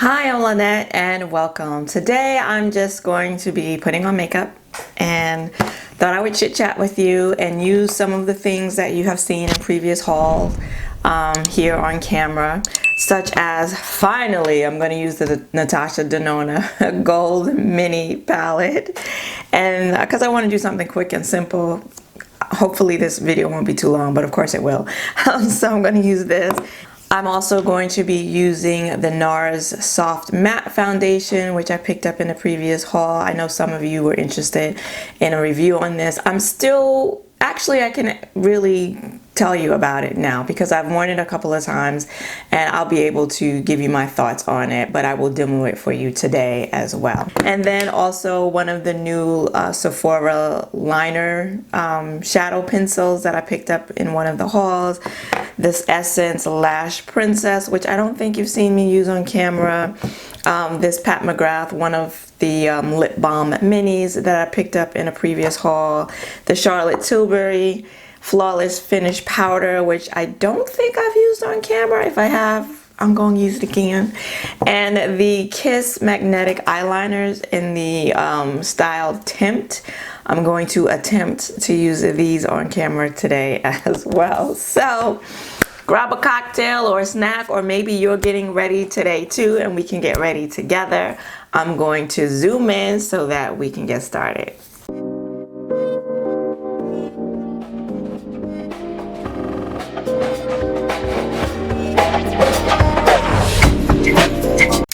Hi, I'm Lynette and welcome. Today I'm just going to be putting on makeup and thought I would chit chat with you and use some of the things that you have seen in previous hauls here on camera, such as finally I'm going to use the Natasha Denona gold mini palette, and because I want to do something quick and simple. Hopefully this video won't be too long, but of course it will. So I'm going to use this. I'm also going to be using the NARS Soft Matte Foundation, which I picked up in a previous haul. I know some of you were interested in a review on this. Actually, I can really tell you about it now because I've worn it a couple of times and I'll be able to give you my thoughts on it, but I will demo it for you today as well. And then also one of the new Sephora liner shadow pencils that I picked up in one of the hauls, this Essence Lash Princess, which I don't think you've seen me use on camera. This Pat McGrath, one of the lip balm minis that I picked up in a previous haul, the Charlotte Tilbury Flawless Finish Powder, which I don't think I've used on camera. If I have, I'm going to use it again. And the Kiss Magnetic Eyeliners in the style Teint. I'm going to attempt to use these on camera today as well. So grab a cocktail or a snack, or maybe you're getting ready today too and we can get ready together. I'm going to zoom in so that we can get started.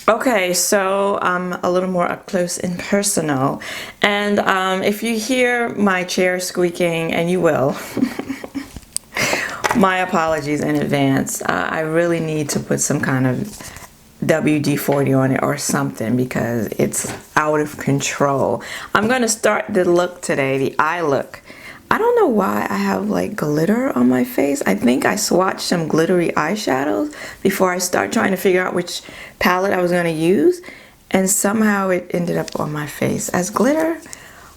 Okay, so I'm a little more up close and personal, and if you hear my chair squeaking, and you will, my apologies in advance. I really need to put some kind of WD-40 on it or something because it's out of control. I'm going to start the look today, the eye look. I don't know why I have like glitter on my face. I think I swatched some glittery eyeshadows before I start trying to figure out which palette I was going to use, and somehow it ended up on my face, as glitter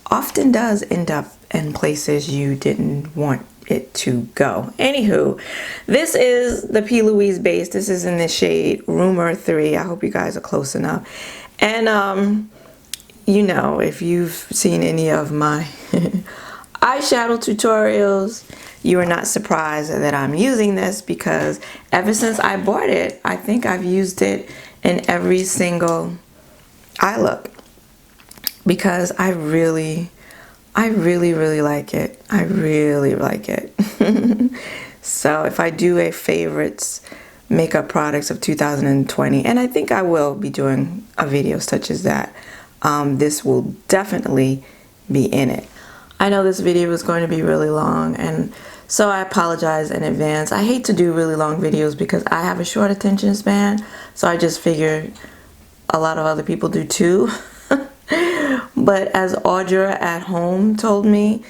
often does end up in places you didn't want it to go. Anywho, this is the P. Louise base. This is in the shade Rumor 3. I hope you guys are close enough. And you know, if you've seen any of my eyeshadow tutorials, you are not surprised that I'm using this, because ever since I bought it, I think I've used it in every single eye look because I really like it. I really like it. So if I do a favorites makeup products of 2020, and I think I will be doing a video such as that, this will definitely be in it. I know this video is going to be really long, and so I apologize in advance. I hate to do really long videos because I have a short attention span, so I just figured a lot of other people do too. But as Audra at home told me,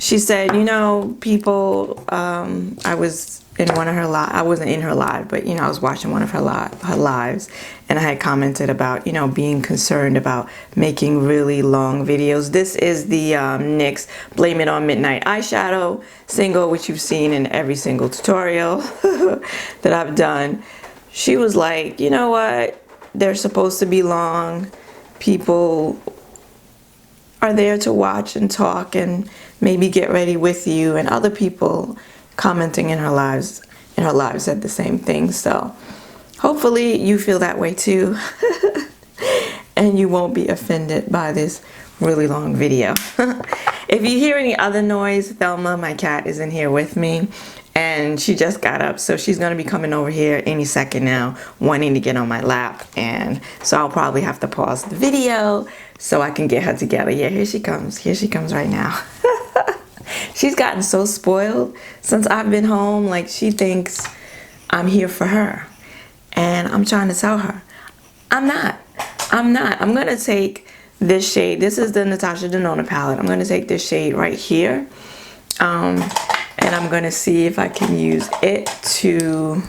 she said, you know, people, I was in one of her live, I wasn't in her live, but you know, I was watching one of her lives, and I had commented about, you know, being concerned about making really long videos. This is the NYX Blame It on Midnight eyeshadow single, which you've seen in every single tutorial that I've done. She was like, you know what, they're supposed to be long. People are there to watch and talk and maybe get ready with you, and other people commenting in her lives said the same thing. So hopefully you feel that way too and you won't be offended by this really long video. If you hear any other noise, Thelma, my cat, is in here with me, and she just got up, so she's gonna be coming over here any second now, wanting to get on my lap, and so I'll probably have to pause the video so I can get her together. Yeah, here she comes right now. She's gotten so spoiled since I've been home. Like, she thinks I'm here for her, and I'm trying to tell her I'm not. I'm gonna take this shade. This is the Natasha Denona palette. I'm gonna take this shade right here, and I'm gonna see if I can use it to,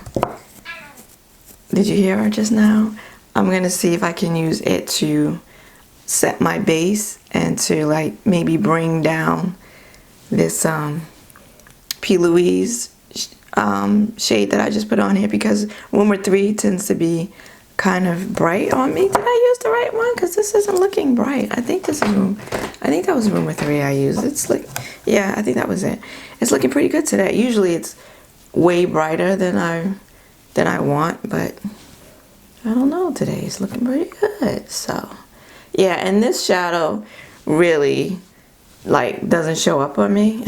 did you hear her just now? I'm gonna see if I can use it to set my base and to like maybe bring down this P. Louise shade that I just put on here, because Rumor 3 tends to be kind of bright on me. Did I use the right one? Because this isn't looking bright. I think this is I think that was Rumor 3 I used. It's like, yeah, I think that was it. It's looking pretty good today. Usually it's way brighter than I want, but I don't know, today it's looking pretty good. So yeah, and this shadow really like doesn't show up on me.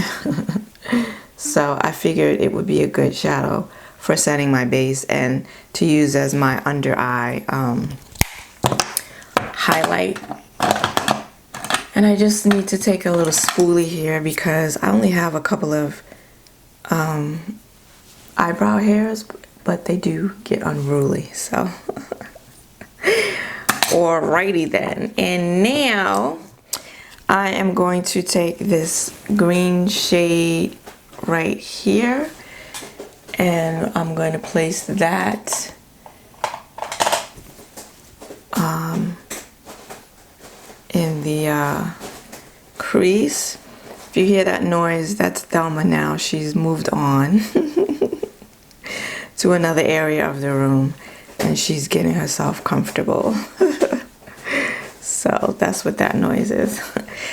So I figured it would be a good shadow for setting my base and to use as my under eye highlight. And I just need to take a little spoolie here because I only have a couple of eyebrow hairs, but they do get unruly. So alrighty then. And now I am going to take this green shade right here, and I'm going to place that in the crease. If you hear that noise, that's Thelma now. She's moved on to another area of the room and she's getting herself comfortable. So that's what that noise is.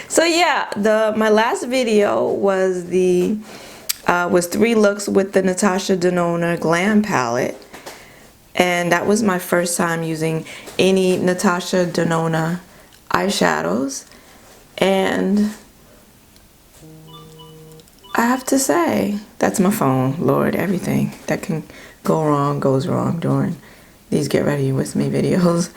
So yeah, my last video was 3 looks with the Natasha Denona Glam palette, and that was my first time using any Natasha Denona eyeshadows, and I have to say, that's my phone. Lord, everything that can go wrong goes wrong during these Get Ready With Me videos.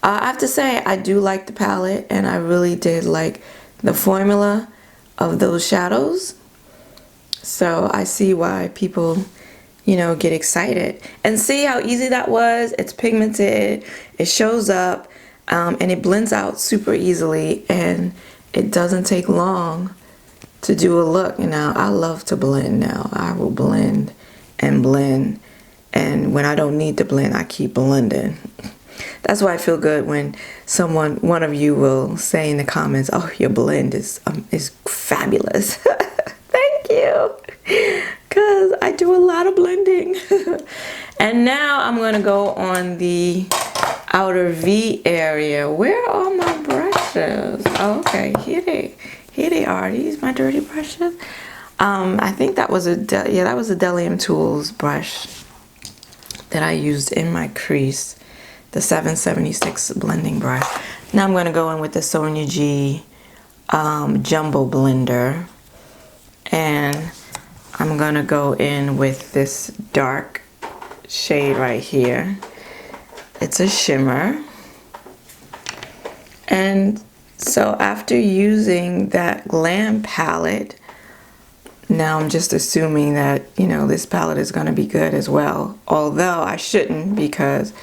I have to say, I do like the palette, and I really did like the formula of those shadows. So I see why people, you know, get excited. And see how easy that was? It's pigmented, it shows up, and it blends out super easily, and it doesn't take long to do a look. You know, I love to blend now. I will blend and blend, and when I don't need to blend, I keep blending. That's why I feel good when one of you will say in the comments, "Oh, your blend is fabulous." Thank you, because I do a lot of blending. And now I'm gonna go on the outer V area. Where are my brushes? Oh, okay, here they are. These my dirty brushes. I think that was that was a Delium Tools brush that I used in my crease, the 776 blending brush. Now I'm gonna go in with the Sonia G Jumbo Blender, and I'm gonna go in with this dark shade right here. It's a shimmer. And so after using that Glam palette, now I'm just assuming that, you know, this palette is gonna be good as well. Although I shouldn't, because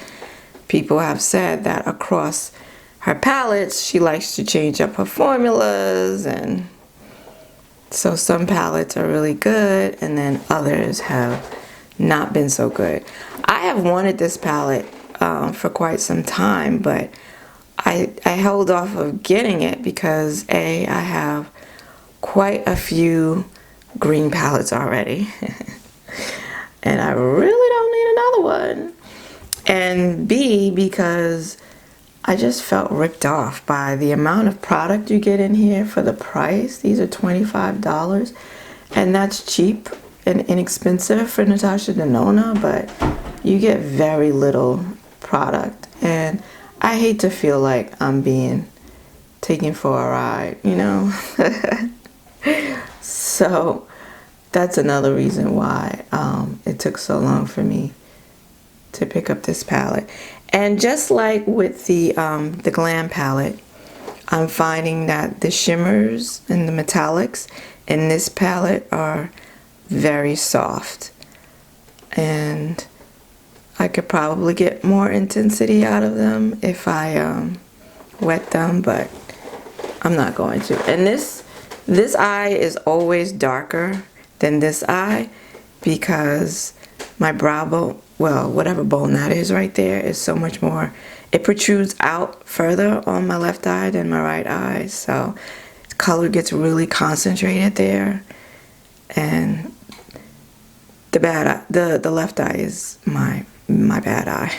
people have said that across her palettes, she likes to change up her formulas, and so some palettes are really good and then others have not been so good. I have wanted this palette for quite some time, but I held off of getting it because I have quite a few green palettes already and I really don't need another one, and B, because I just felt ripped off by the amount of product you get in here for the price. These are $25, and that's cheap and inexpensive for Natasha Denona, but you get very little product, and I hate to feel like I'm being taken for a ride, you know. So that's another reason why it took so long for me to pick up this palette. And just like with the Glam palette, I'm finding that the shimmers and the metallics in this palette are very soft, and I could probably get more intensity out of them if I wet them, but I'm not going to. And this eye is always darker than this eye because my brow bone, well, whatever bone that is right there, is so much more, it protrudes out further on my left eye than my right eye, so color gets really concentrated there, and the bad eye, the left eye is my bad eye,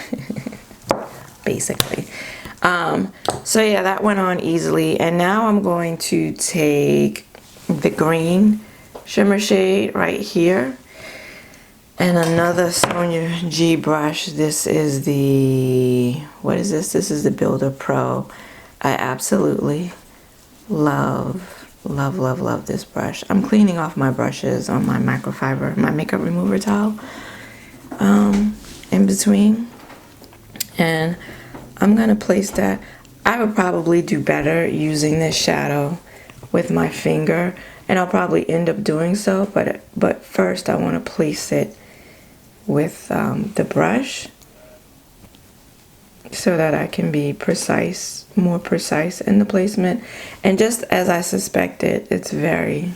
basically. So yeah, that went on easily. And now I'm going to take the green shimmer shade right here and another Sonia G brush. This is the, what is this? This is the Builder Pro. I absolutely love this brush. I'm cleaning off my brushes on my microfiber, my makeup remover towel, in between. And I'm gonna place that. I would probably do better using this shadow with my finger, and I'll probably end up doing so, but first I want to place it with the brush so that I can be precise, more precise in the placement. And just as I suspected, it's very,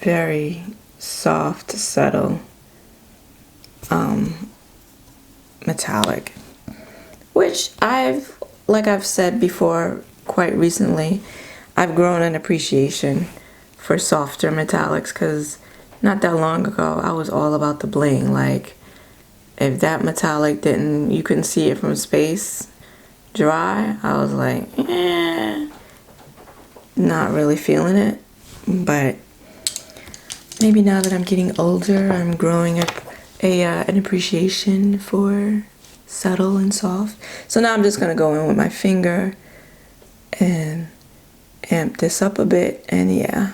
very soft, subtle, metallic, which like I've said before, quite recently, I've grown an appreciation for softer metallics, because not that long ago I was all about the bling. Like, if that metallic you couldn't see it from space dry, I was like, not really feeling it. But maybe now that I'm getting older, I'm growing up an appreciation for subtle and soft. So now I'm just gonna go in with my finger and amp this up a bit, and yeah,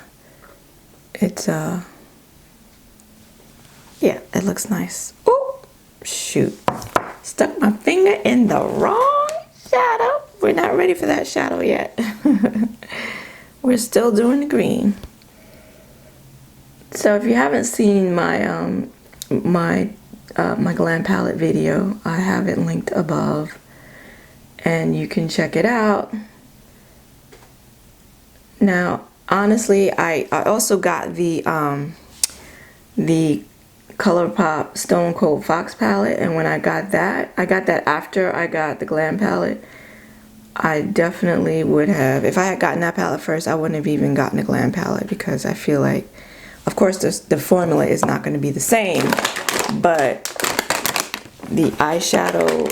it's yeah, it looks nice. Oh shoot, stuck my finger in the wrong shadow. We're not ready for that shadow yet. We're still doing the green. So if you haven't seen my my glam palette video, I have it linked above and you can check it out. Now honestly, I also got the ColourPop Stone Cold Fox palette, and when I got that after I got the glam palette. I definitely would have, if I had gotten that palette first, I wouldn't have even gotten the glam palette, because I feel like, of course, the formula is not going to be the same, but the eyeshadow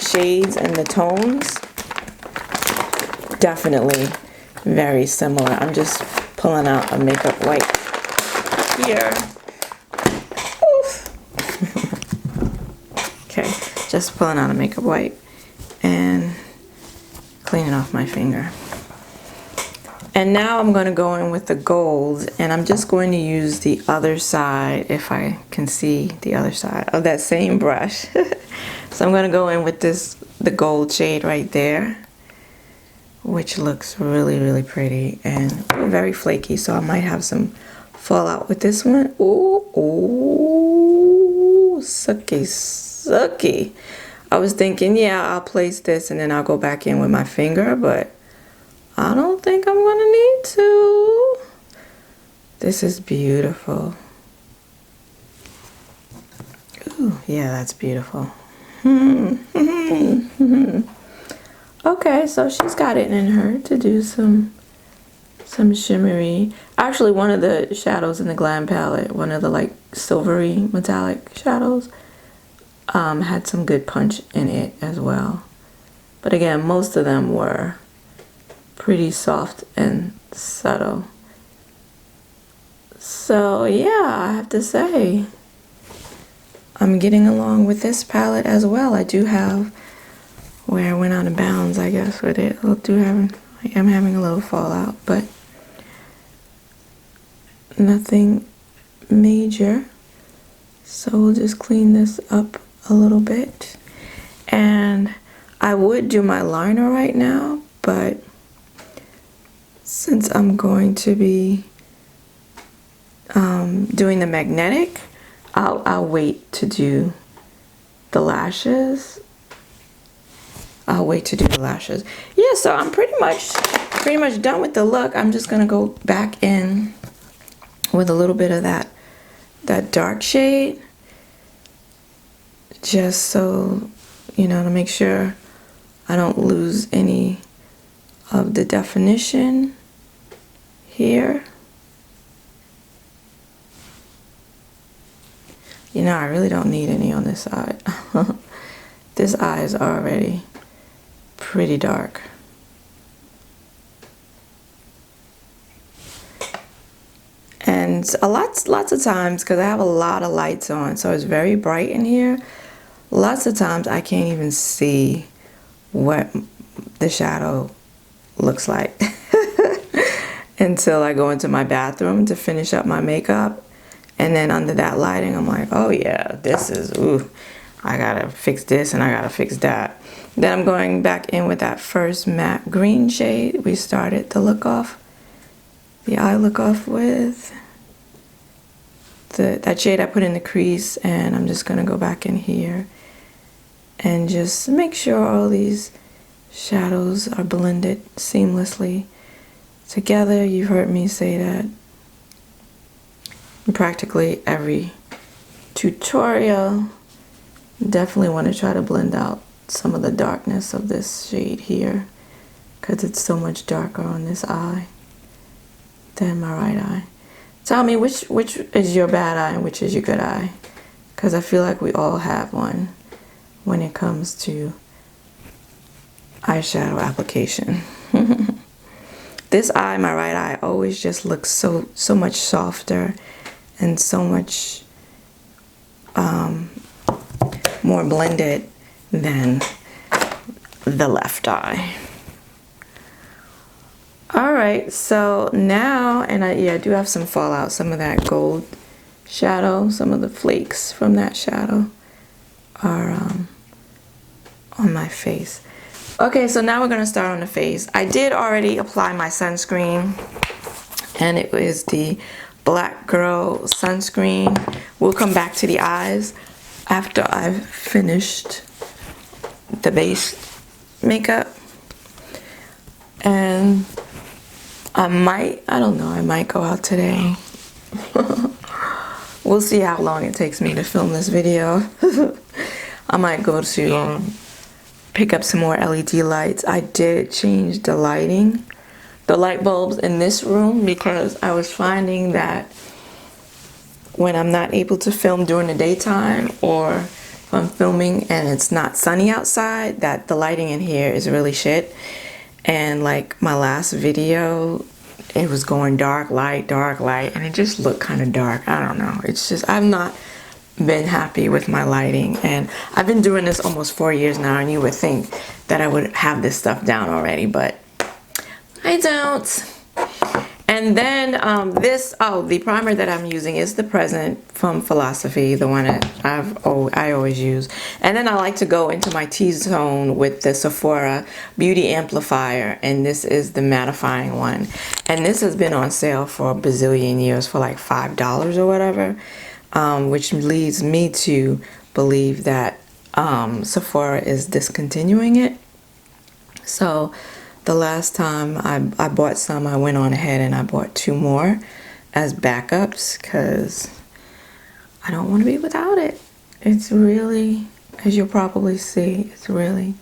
shades and the tones, definitely very similar. I'm just pulling out a makeup wipe here. Oof. Okay, just pulling out a makeup wipe and cleaning off my finger. And now I'm going to go in with the gold, and I'm just going to use the other side, if I can see the other side of that same brush. So I'm going to go in with the gold shade right there, which looks really, really pretty and very flaky, so I might have some fallout with this one. Ooh, ooh, sucky, sucky. I was thinking, yeah, I'll place this and then I'll go back in with my finger, but I don't think I'm gonna need to. This is beautiful. Ooh, yeah, that's beautiful. Okay, so she's got it in her to do some shimmery. Actually, one of the shadows in the glam palette, one of the like silvery metallic shadows, had some good punch in it as well. But again, most of them were pretty soft and subtle. So yeah, I have to say, I'm getting along with this palette as well. I do have, where I went out of bounds, I guess, with it. I am having a little fallout, but nothing major. So we'll just clean this up a little bit. And I would do my liner right now, but since I'm going to be doing the magnetic, I'll wait to do the lashes. I'll wait to do the lashes. Yeah, so I'm pretty much done with the look. I'm just gonna go back in with a little bit of that dark shade, just so, you know, to make sure I don't lose any of the definition here. You know, I really don't need any on this side. This eye is already pretty dark. And lots of times, because I have a lot of lights on, so it's very bright in here, lots of times I can't even see what the shadow looks like until I go into my bathroom to finish up my makeup. And then under that lighting, I'm like, oh yeah, this is, ooh, I gotta fix this and I gotta fix that. Then I'm going back in with that first matte green shade we started the look off, the eye look off with. That shade I put in the crease, and I'm just gonna go back in here and just make sure all these shadows are blended seamlessly together. You've heard me say that in practically every tutorial. Definitely want to try to blend out some of the darkness of this shade here, because it's so much darker on this eye than my right eye. Tell me which is your bad eye and which is your good eye, because I feel like we all have one when it comes to eyeshadow application. This eye, my right eye, always just looks so much softer and so much more blended than the left eye. All right, so now, and I do have some fallout, some of that gold shadow, some of the flakes from that shadow are on my face. Okay, so now we're gonna start on the face. I did already apply my sunscreen, and it is the Black Girl sunscreen. We'll come back to the eyes after I've finished the base makeup. And I don't know, I might go out today. We'll see how long it takes me to film this video. I might go to pick up some more LED lights. I did change the lighting, the light bulbs in this room, because I was finding that when I'm not able to film during the daytime, or if I'm filming and it's not sunny outside, that the lighting in here is really shit. And like my last video, it was going dark light, and it just looked kind of dark. I don't know. It's just, I've not been happy with my lighting, and I've been doing this almost 4 years now, and you would think that I would have this stuff down already, but I don't. And then the primer that I'm using is the Present from Philosophy, the one that I always use. And then I like to go into my T-zone with the Sephora Beauty Amplifier, and this is the mattifying one. And this has been on sale for a bazillion years for like $5 or whatever, which leads me to believe that Sephora is discontinuing it. So the last time I bought some, I went on ahead and I bought 2 more as backups, because I don't want to be without it. It's really, as you'll probably see, it's really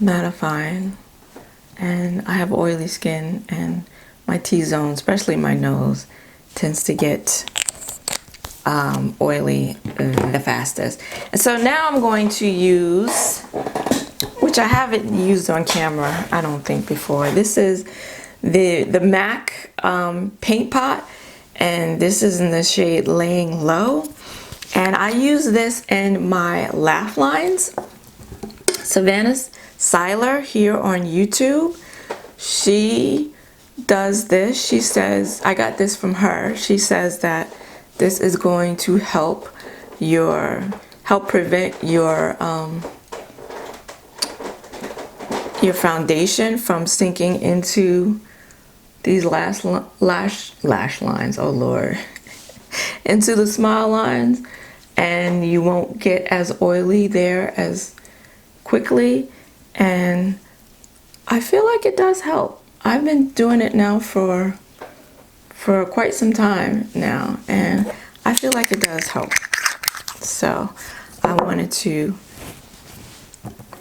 mattifying. And I have oily skin, and my T-zone, especially my nose, tends to get oily the fastest. And so now I'm going to use, which I haven't used on camera, I don't think, before. This is the MAC paint pot, and this is in the shade Laying Low. And I use this in my laugh lines. Savannah Seiler here on YouTube, she does this. She says, I got this from her. She says that this is going to help prevent your foundation from sinking into these lash lines, oh Lord, into the smile lines, and you won't get as oily there as quickly. And I feel like it does help. I've been doing it now for quite some time now, and I feel like it does help. So I wanted to,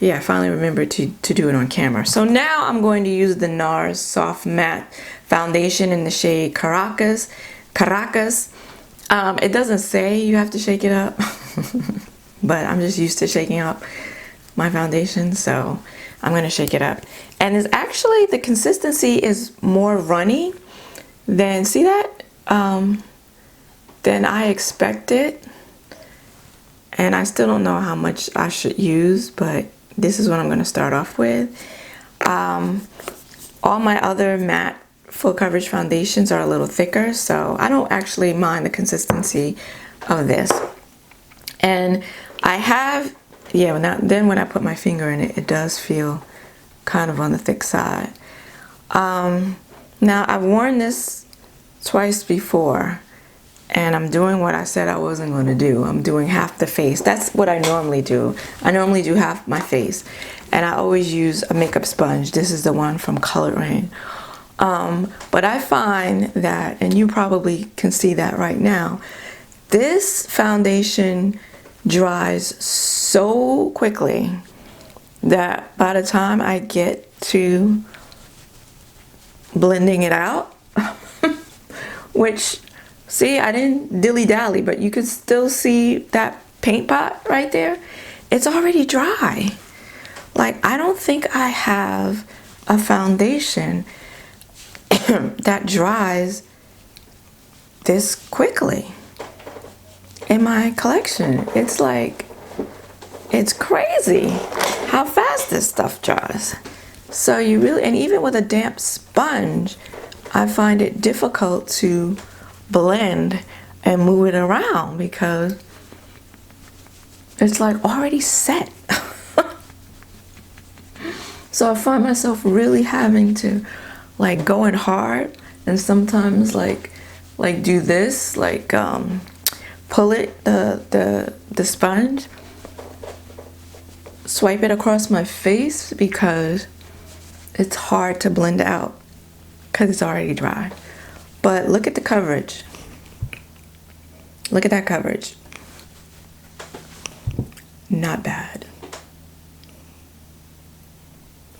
I finally remembered to do it on camera. So now I'm going to use the NARS Soft Matte Foundation in the shade Caracas. It doesn't say you have to shake it up, but I'm just used to shaking up my foundation, so I'm gonna shake it up. And it's actually, the consistency is more runny than, see that? Than I expected. And I still don't know how much I should use, but this is what I'm gonna start off with. All my other matte full coverage foundations are a little thicker, so I don't actually mind the consistency of this. And I have, yeah, then when I put my finger in it, it does feel kind of on the thick side. Now I've worn this twice before, and I'm doing what I said I wasn't going to do. I'm doing half the face. That's what I normally do. I normally do half my face, and I always use a makeup sponge. This is the one from Coloring. But I find that, and you probably can see that right now, this foundation dries so quickly that by the time I get to blending it out, which, see, I didn't dilly-dally, but you can still see that paint pot right there. It's already dry. Like, I don't think I have a foundation that dries this quickly in my collection. It's like, it's crazy how fast this stuff dries. So you really, and even with a damp sponge, I find it difficult to blend and move it around because it's like already set. So I find myself really having to like go in hard, and sometimes like do this, like pull it, the sponge, swipe it across my face because it's hard to blend out because it's already dry. But look at the coverage. Look at that coverage. Not bad.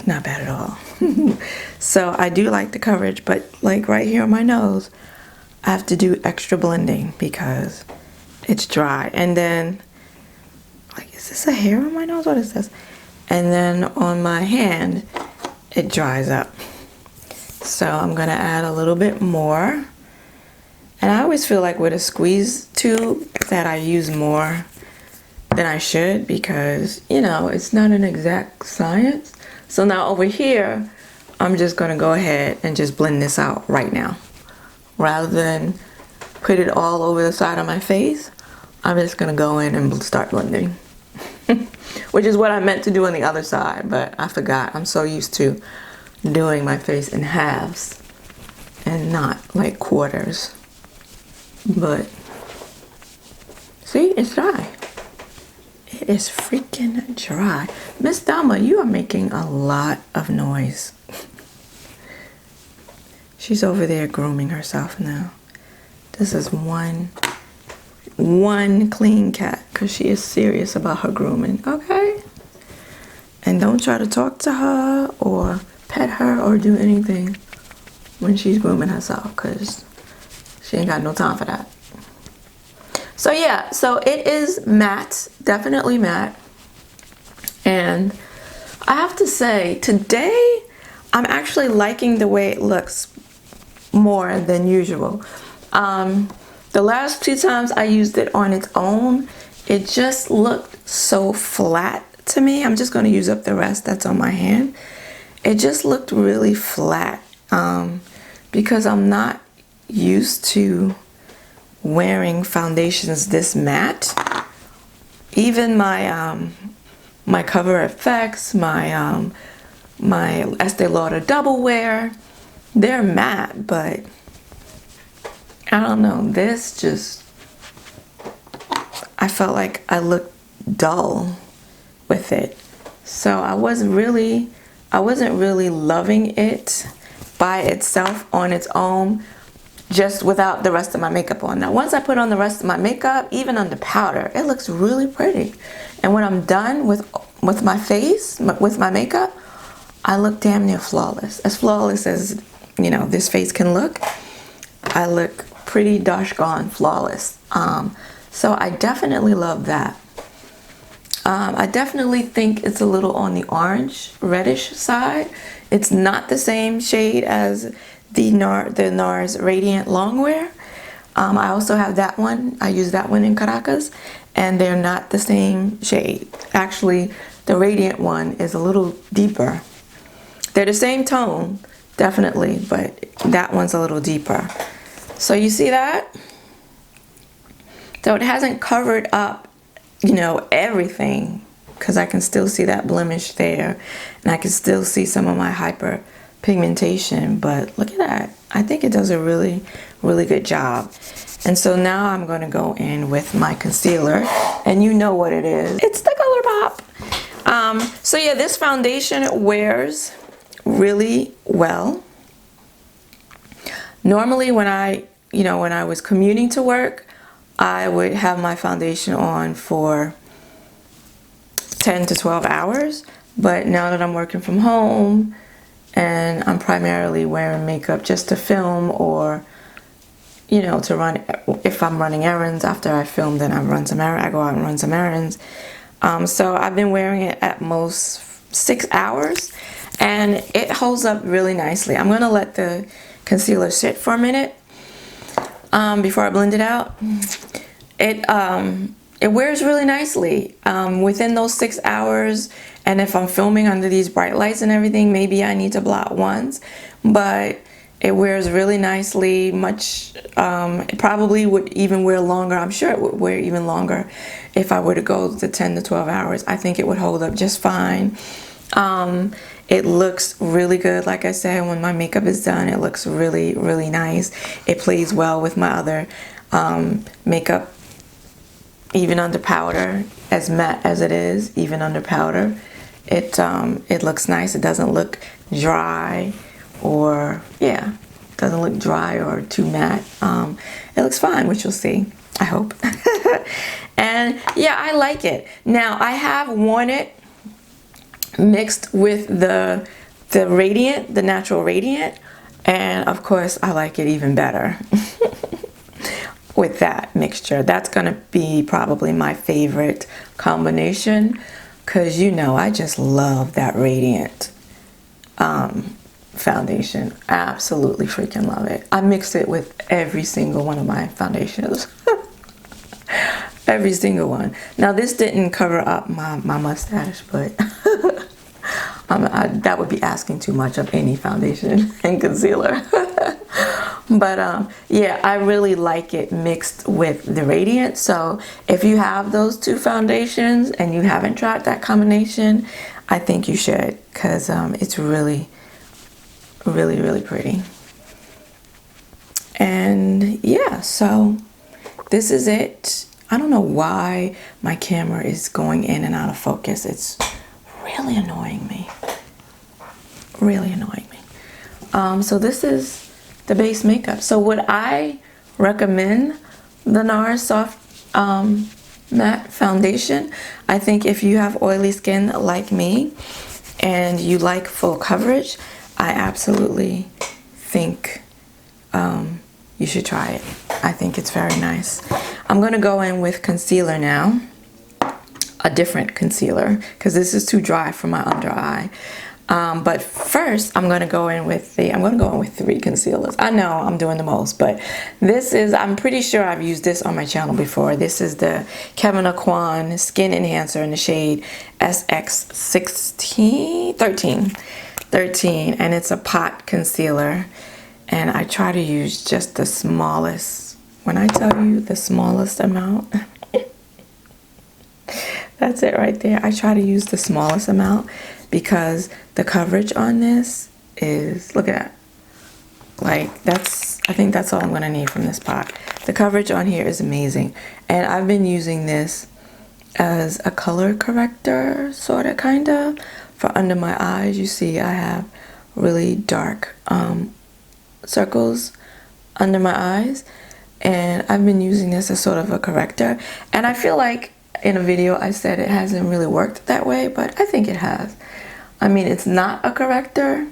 Not bad at all. So I do like the coverage, but like right here on my nose, I have to do extra blending because it's dry. And then, like, is this a hair on my nose? What is this? And then on my hand, it dries up. So I'm gonna add a little bit more. And I always feel like with a squeeze tube that I use more than I should because, you know, it's not an exact science. So now over here, I'm just gonna go ahead and just blend this out right now. Rather than put it all over the side of my face, I'm just gonna go in and start blending. Which is what I meant to do on the other side, but I forgot. I'm so used to doing my face in halves and not like quarters. But see, it's dry. It is freaking dry. Miss Dama, you are making a lot of noise. She's over there grooming herself now. This is one clean cat because she is serious about her grooming, okay? And don't try to talk to her or pet her or do anything when she's grooming herself because she ain't got no time for that. So yeah, so it is matte, definitely matte. And I have to say, today I'm actually liking the way it looks more than usual. The last two times I used it on its own, it just looked so flat to me. I'm just going to use up the rest that's on my hand. It just looked really flat because I'm not used to wearing foundations this matte. Even my my Cover FX, my Estee Lauder Double Wear, they're matte, but I don't know, this just, I felt like I looked dull with it. So I wasn't really loving it by itself on its own, just without the rest of my makeup on. Now once I put on the rest of my makeup, even on the powder, it looks really pretty. And when I'm done with my face, with my makeup, I look damn near flawless. As flawless as, you know, this face can look. I look pretty doggone flawless So I definitely love that. I definitely think it's a little on the orange reddish side. It's not the same shade as the NARS Radiant Longwear. I also have that one. I use that one in Caracas, and they're not the same shade. Actually, the Radiant one is a little deeper. They're the same tone, definitely, but that one's a little deeper. So you see that? So it hasn't covered up, you know, everything, because I can still see that blemish there, and I can still see some of my hyper pigmentation. But look at that. I think it does a really, really good job. And so now I'm going to go in with my concealer, and you know what it is. It's the ColourPop. So yeah, this foundation wears really well. Normally when I was commuting to work, I would have my foundation on for 10 to 12 hours. But now that I'm working from home and I'm primarily wearing makeup just to film, or, you know, to run, if I'm running errands after I film, then I go out and run some errands. So I've been wearing it at most 6 hours, and it holds up really nicely. I'm gonna let the concealer sit for a minute before I blend it out. It wears really nicely within those 6 hours. And if I'm filming under these bright lights and everything, maybe I need to blot once, but it wears really nicely. It probably would even wear longer. I'm sure it would wear even longer if I were to go to 10 to 12 hours. I think it would hold up just fine. It looks really good. Like I said, when my makeup is done, it looks really, really nice. It plays well with my other makeup, even under powder, as matte as it is, even under powder. It looks nice. It doesn't look dry, or doesn't look dry or too matte. It looks fine, which you'll see, I hope. And yeah, I like it. Now I have worn it mixed with the Radiant, the Natural Radiant, and of course I like it even better with that mixture. That's gonna be probably my favorite combination, because you know I just love that Radiant foundation. Absolutely freaking love it. I mix it with every single one of my foundations. Every single one. Now this didn't cover up my mustache, but that would be asking too much of any foundation and concealer. But yeah, I really like it mixed with the Radiant. So if you have those two foundations and you haven't tried that combination, I think you should, because it's really, really, really pretty. And yeah, so this is it. I don't know why my camera is going in and out of focus. It's really annoying me. Really annoying me. So this is the base makeup. So would I recommend the NARS Soft Matte Foundation? I think if you have oily skin like me and you like full coverage, I absolutely think you should try it. I think it's very nice. I'm gonna go in with concealer now, a different concealer, because this is too dry for my under eye. But first I'm gonna go in with 3 concealers. I know I'm doing the most, but this is, I'm pretty sure I've used this on my channel before. This is the Kevyn Aucoin Skin Enhancer in the shade SX13, and it's a pot concealer. And I try to use just the smallest, when I tell you the smallest amount, that's it right there. I try to use the smallest amount because the coverage on this is, look at that. Like I think that's all I'm gonna need from this pot. The coverage on here is amazing. And I've been using this as a color corrector, sorta, kinda, for under my eyes. You see I have really dark circles under my eyes, and I've been using this as sort of a corrector. And I feel like in a video I said it hasn't really worked that way, but I think it has. I mean, it's not a corrector,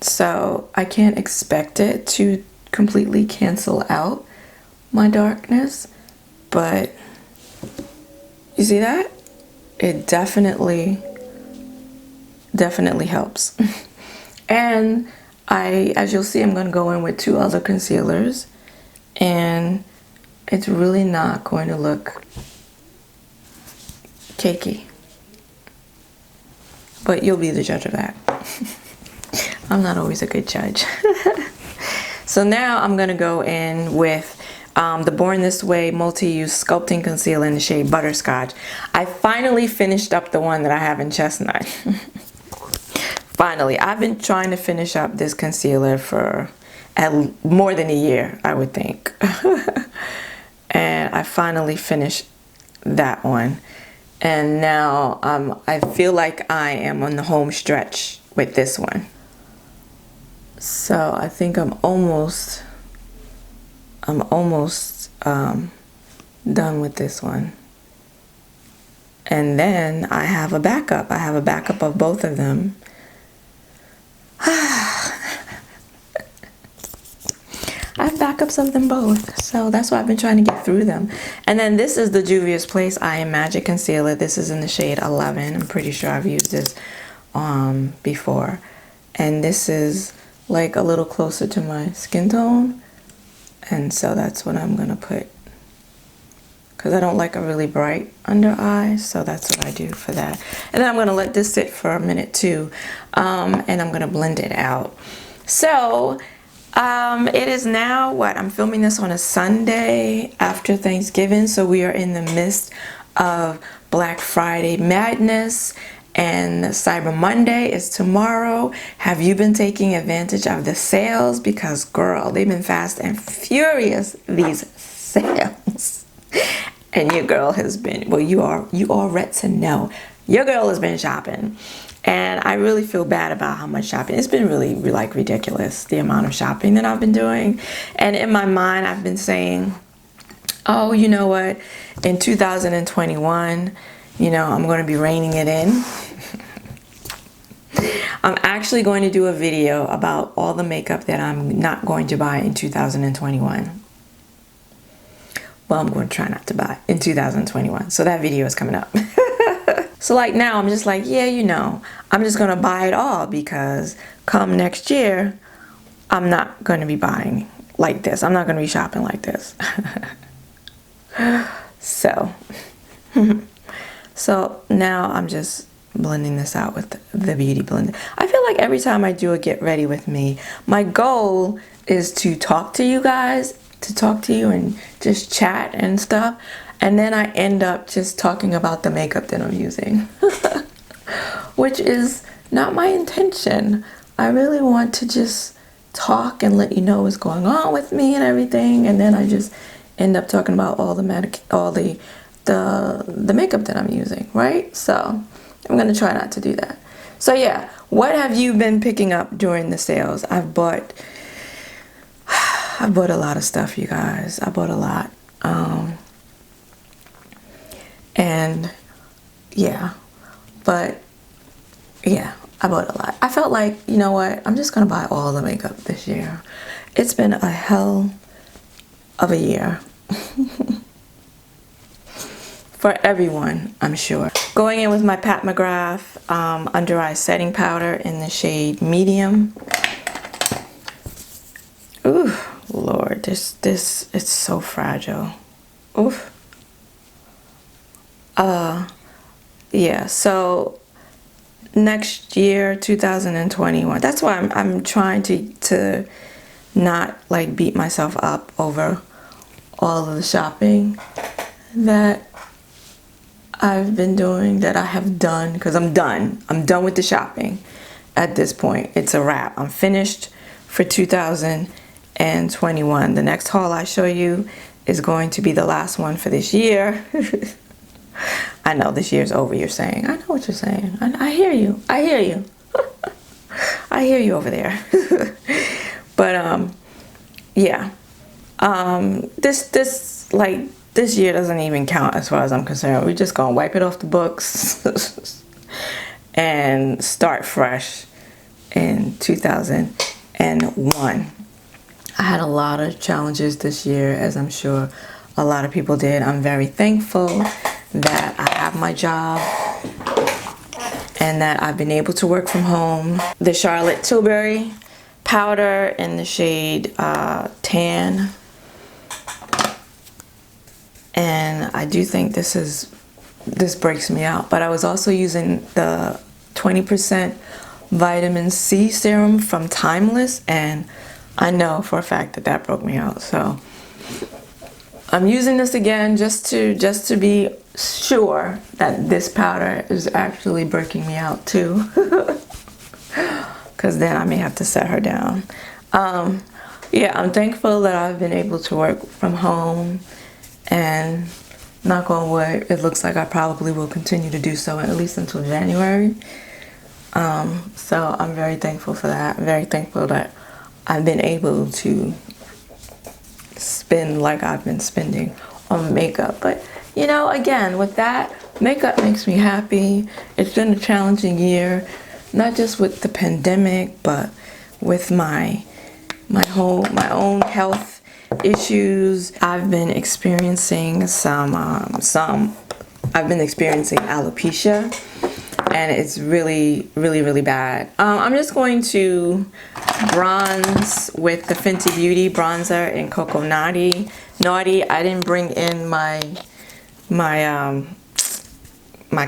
so I can't expect it to completely cancel out my darkness, but you see that? It definitely helps. And as you'll see, I'm going to go in with 2 other concealers, and it's really not going to look cakey. But you'll be the judge of that. I'm not always a good judge. So now I'm going to go in with the Born This Way Multi-Use Sculpting Concealer in the shade Butterscotch. I finally finished up the one that I have in Chestnut. Finally, I've been trying to finish up this concealer for more than a year, I would think. And I finally finished that one. And now I feel like I am on the home stretch with this one. So I think I'm almost done with this one. And then I have a backup. I have a backup of both of them. I have backups of them both, so that's why I've been trying to get through them. And then this is the Juvia's Place I Am Magic Concealer. This is in the shade 11. I'm pretty sure I've used this before. And this is like a little closer to my skin tone. And so that's what I'm going to put. Because I don't like a really bright under eye, so that's what I do for that. And then I'm going to let this sit for a minute too. And I'm going to blend it out. So it is now what? I'm filming this on a Sunday after Thanksgiving. So we are in the midst of Black Friday madness. And Cyber Monday is tomorrow. Have you been taking advantage of the sales? Because girl, they've been fast and furious, these sales. And your girl has been, well, you are right to know. Your girl has been shopping. And I really feel bad about how much shopping. It's been really like ridiculous, the amount of shopping that I've been doing. And in my mind, I've been saying, oh, you know what? In 2021, you know, I'm going to be reining it in. I'm actually going to do a video about all the makeup that I'm not going to buy in 2021. Well, I'm going to try not to buy in 2021. So that video is coming up. So like now I'm just like, yeah, you know, I'm just going to buy it all because come next year, I'm not going to be buying like this. I'm not going to be shopping like this. So now I'm just blending this out with the Beauty Blender. I feel like every time I do a get ready with me, my goal is to talk to you guys, and just chat and stuff. And then I end up just talking about the makeup that I'm using, which is not my intention. I really want to just talk and let you know what's going on with me and everything. And then I just end up talking about all the makeup that I'm using, right? So I'm gonna try not to do that. So yeah, what have you been picking up during the sales? I've bought a lot of stuff, you guys. I bought a lot. And yeah, but yeah, I bought a lot. I felt like, you know what? I'm just gonna buy all the makeup this year. It's been a hell of a year. For everyone, I'm sure. Going in with my Pat McGrath under eye setting powder in the shade medium. Ooh, Lord, this it's so fragile. Oof. Yeah, so next year, 2021. That's why I'm trying to not like beat myself up over all of the shopping that I've been doing, that I have done, because I'm done with the shopping at this point. It's a wrap. I'm finished for 2021. The next haul I show you is going to be the last one for this year. I know this year's over, you're saying. I know what you're saying. I hear you. I hear you. I hear you over there. But yeah. This year doesn't even count as far as I'm concerned. We're just gonna wipe it off the books and start fresh in 2001. I had a lot of challenges this year, as I'm sure a lot of people did. I'm very thankful that I have my job and that I've been able to work from home. The Charlotte Tilbury powder in the shade Tan. And I do think this breaks me out. But I was also using the 20% vitamin C serum from Timeless, and I know for a fact that that broke me out. So I'm using this again just to be sure that this powder is actually breaking me out too, because then I may have to set her down. Yeah, I'm thankful that I've been able to work from home, and knock on wood, it looks like I probably will continue to do so at least until January. So I'm very thankful for that. I'm very thankful that I've been able to spend like I've been spending on makeup. But you know, again, with that, makeup makes me happy. It's been a challenging year, not just with the pandemic, but with my own health issues. I've been experiencing I've been experiencing alopecia, and it's really bad. I'm just going to bronze with the Fenty Beauty bronzer in Cocoa Naughty. I didn't bring in my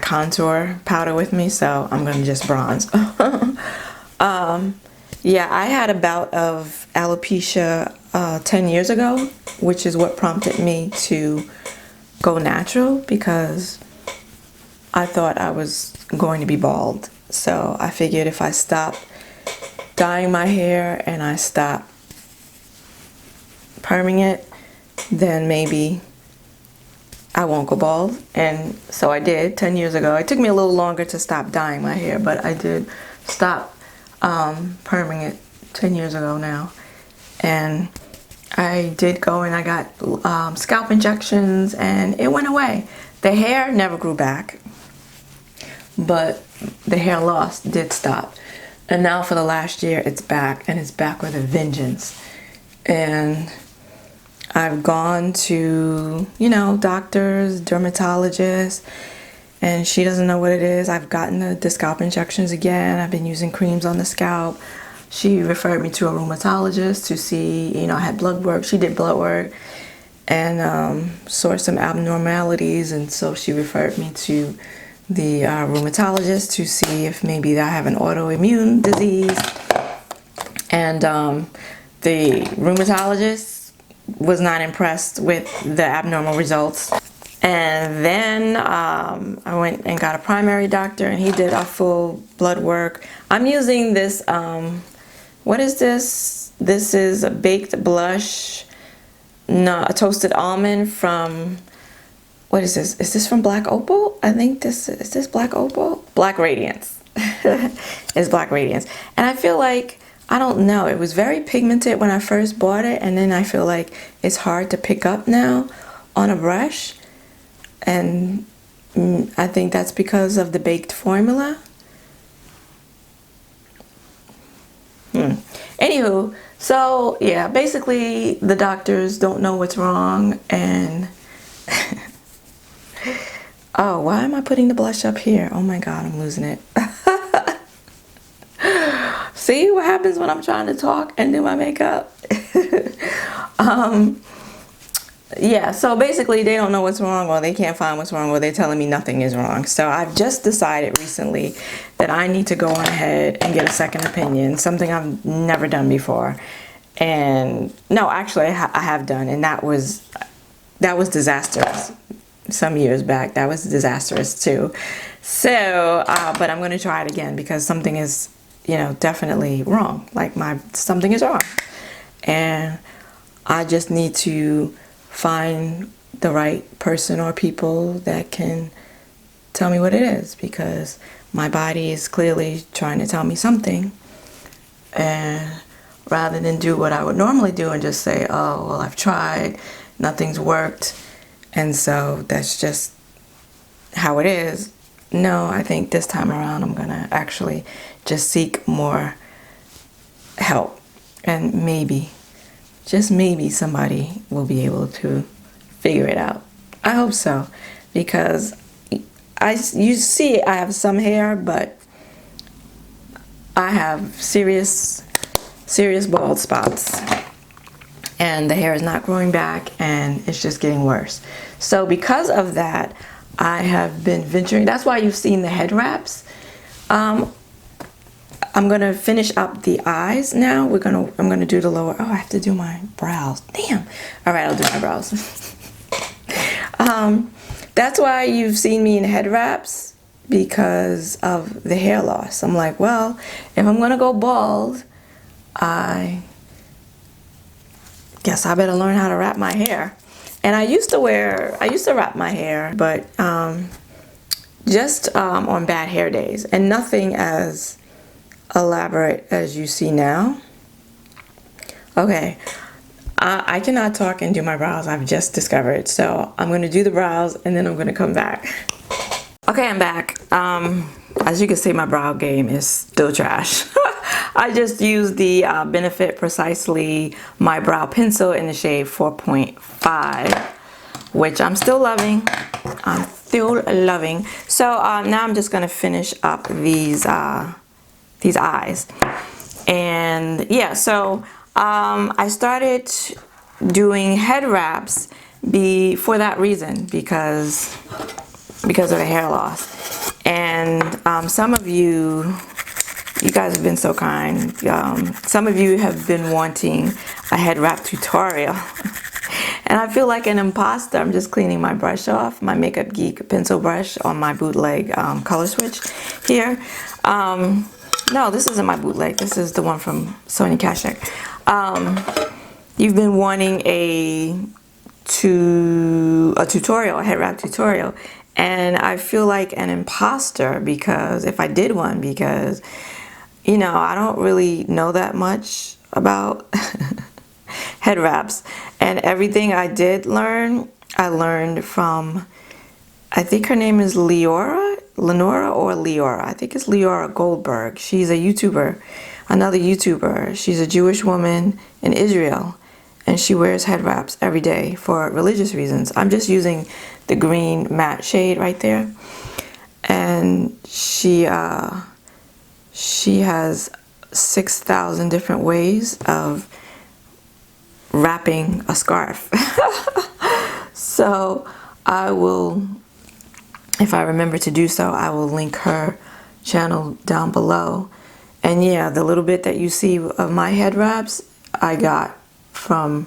contour powder with me, so I'm gonna just bronze. Yeah, I had a bout of alopecia 10 years ago, which is what prompted me to go natural, because I thought I was going to be bald. So I figured if I stop dyeing my hair and I stop perming it, then maybe I won't go bald. And so I did 10 years ago. It took me a little longer to stop dyeing my hair, but I did stop perming it 10 years ago now. And I did go and I got scalp injections, and it went away. The hair never grew back, but the hair loss did stop. And now for the last year, it's back, and it's back with a vengeance. And I've gone to, you know, doctors, dermatologists, and she doesn't know what it is. I've gotten the scalp injections again. I've been using creams on the scalp. She referred me to a rheumatologist to see, you know, I had blood work. She did blood work and saw some abnormalities, and so she referred me to the rheumatologist to see if maybe I have an autoimmune disease. And the rheumatologist was not impressed with the abnormal results. And then I went and got a primary doctor, and he did a full blood work. I'm using this, what is this? This is a baked blush, no, a toasted almond from, what is this? Is this from Black Opal? I think is this Black Opal? Black Radiance. It's Black Radiance. And I feel like, I don't know, it was very pigmented when I first bought it, and then I feel like it's hard to pick up now on a brush. And I think that's because of the baked formula. Anywho, so yeah, basically the doctors don't know what's wrong, and oh, why am I putting the blush up here? Oh my god, I'm losing it. See what happens when I'm trying to talk and do my makeup? Yeah, so basically they don't know what's wrong, or they can't find what's wrong, or they're telling me nothing is wrong. So I've just decided recently that I need to go on ahead and get a second opinion, something I've never done before. And no, actually I have done, and that was disastrous. Some years back, that was disastrous too. So, but I'm going to try it again, because something is, you know, definitely wrong. Like something is wrong. And I just need to find the right person or people that can tell me what it is, because my body is clearly trying to tell me something. And rather than do what I would normally do and just say, oh, well, I've tried, nothing's worked, and so that's just how it is. No, I think this time around I'm gonna actually just seek more help, and maybe, just maybe, somebody will be able to figure it out. I hope so, because you see I have some hair, but I have serious bald spots, and the hair is not growing back, and it's just getting worse. So because of that, I have been venturing. That's why you've seen the head wraps. I'm gonna finish up the eyes now. I'm gonna do the lower. Oh, I have to do my brows. Damn. All right, I'll do my brows. That's why you've seen me in head wraps, because of the hair loss. I'm like, well, if I'm gonna go bald, I guess I better learn how to wrap my hair. And I used to wrap my hair, but just on bad hair days, and nothing as elaborate as you see now. Okay, I cannot talk and do my brows, I've just discovered. So I'm going to do the brows and then I'm going to come back. Okay, I'm back. As you can see, my brow game is still trash. I just used the Benefit Precisely My Brow Pencil in the shade 4.5, which I'm still loving. So now I'm just going to finish up these eyes. And yeah, so I started doing head wraps for that reason, because of the hair loss. And some of you guys have been so kind. Some of you have been wanting a head wrap tutorial. And I feel like an imposter. I'm just cleaning my brush off, my Makeup Geek pencil brush on my bootleg color switch here. No, this isn't my bootleg. This is the one from Sony Kashuk. You've been wanting a tutorial, a head wrap tutorial. And I feel like an imposter because if I did one, because, you know, I don't really know that much about head wraps. And everything I did learn, I learned from, I think her name is Lenora or Leora. I think it's Leora Goldberg. She's a YouTuber, another YouTuber. She's a Jewish woman in Israel, and she wears head wraps every day for religious reasons. I'm just using the green matte shade right there. And she has 6,000 different ways of wrapping a scarf. So I will, if I remember to do so, I will link her channel down below. And yeah, the little bit that you see of my head wraps, I got from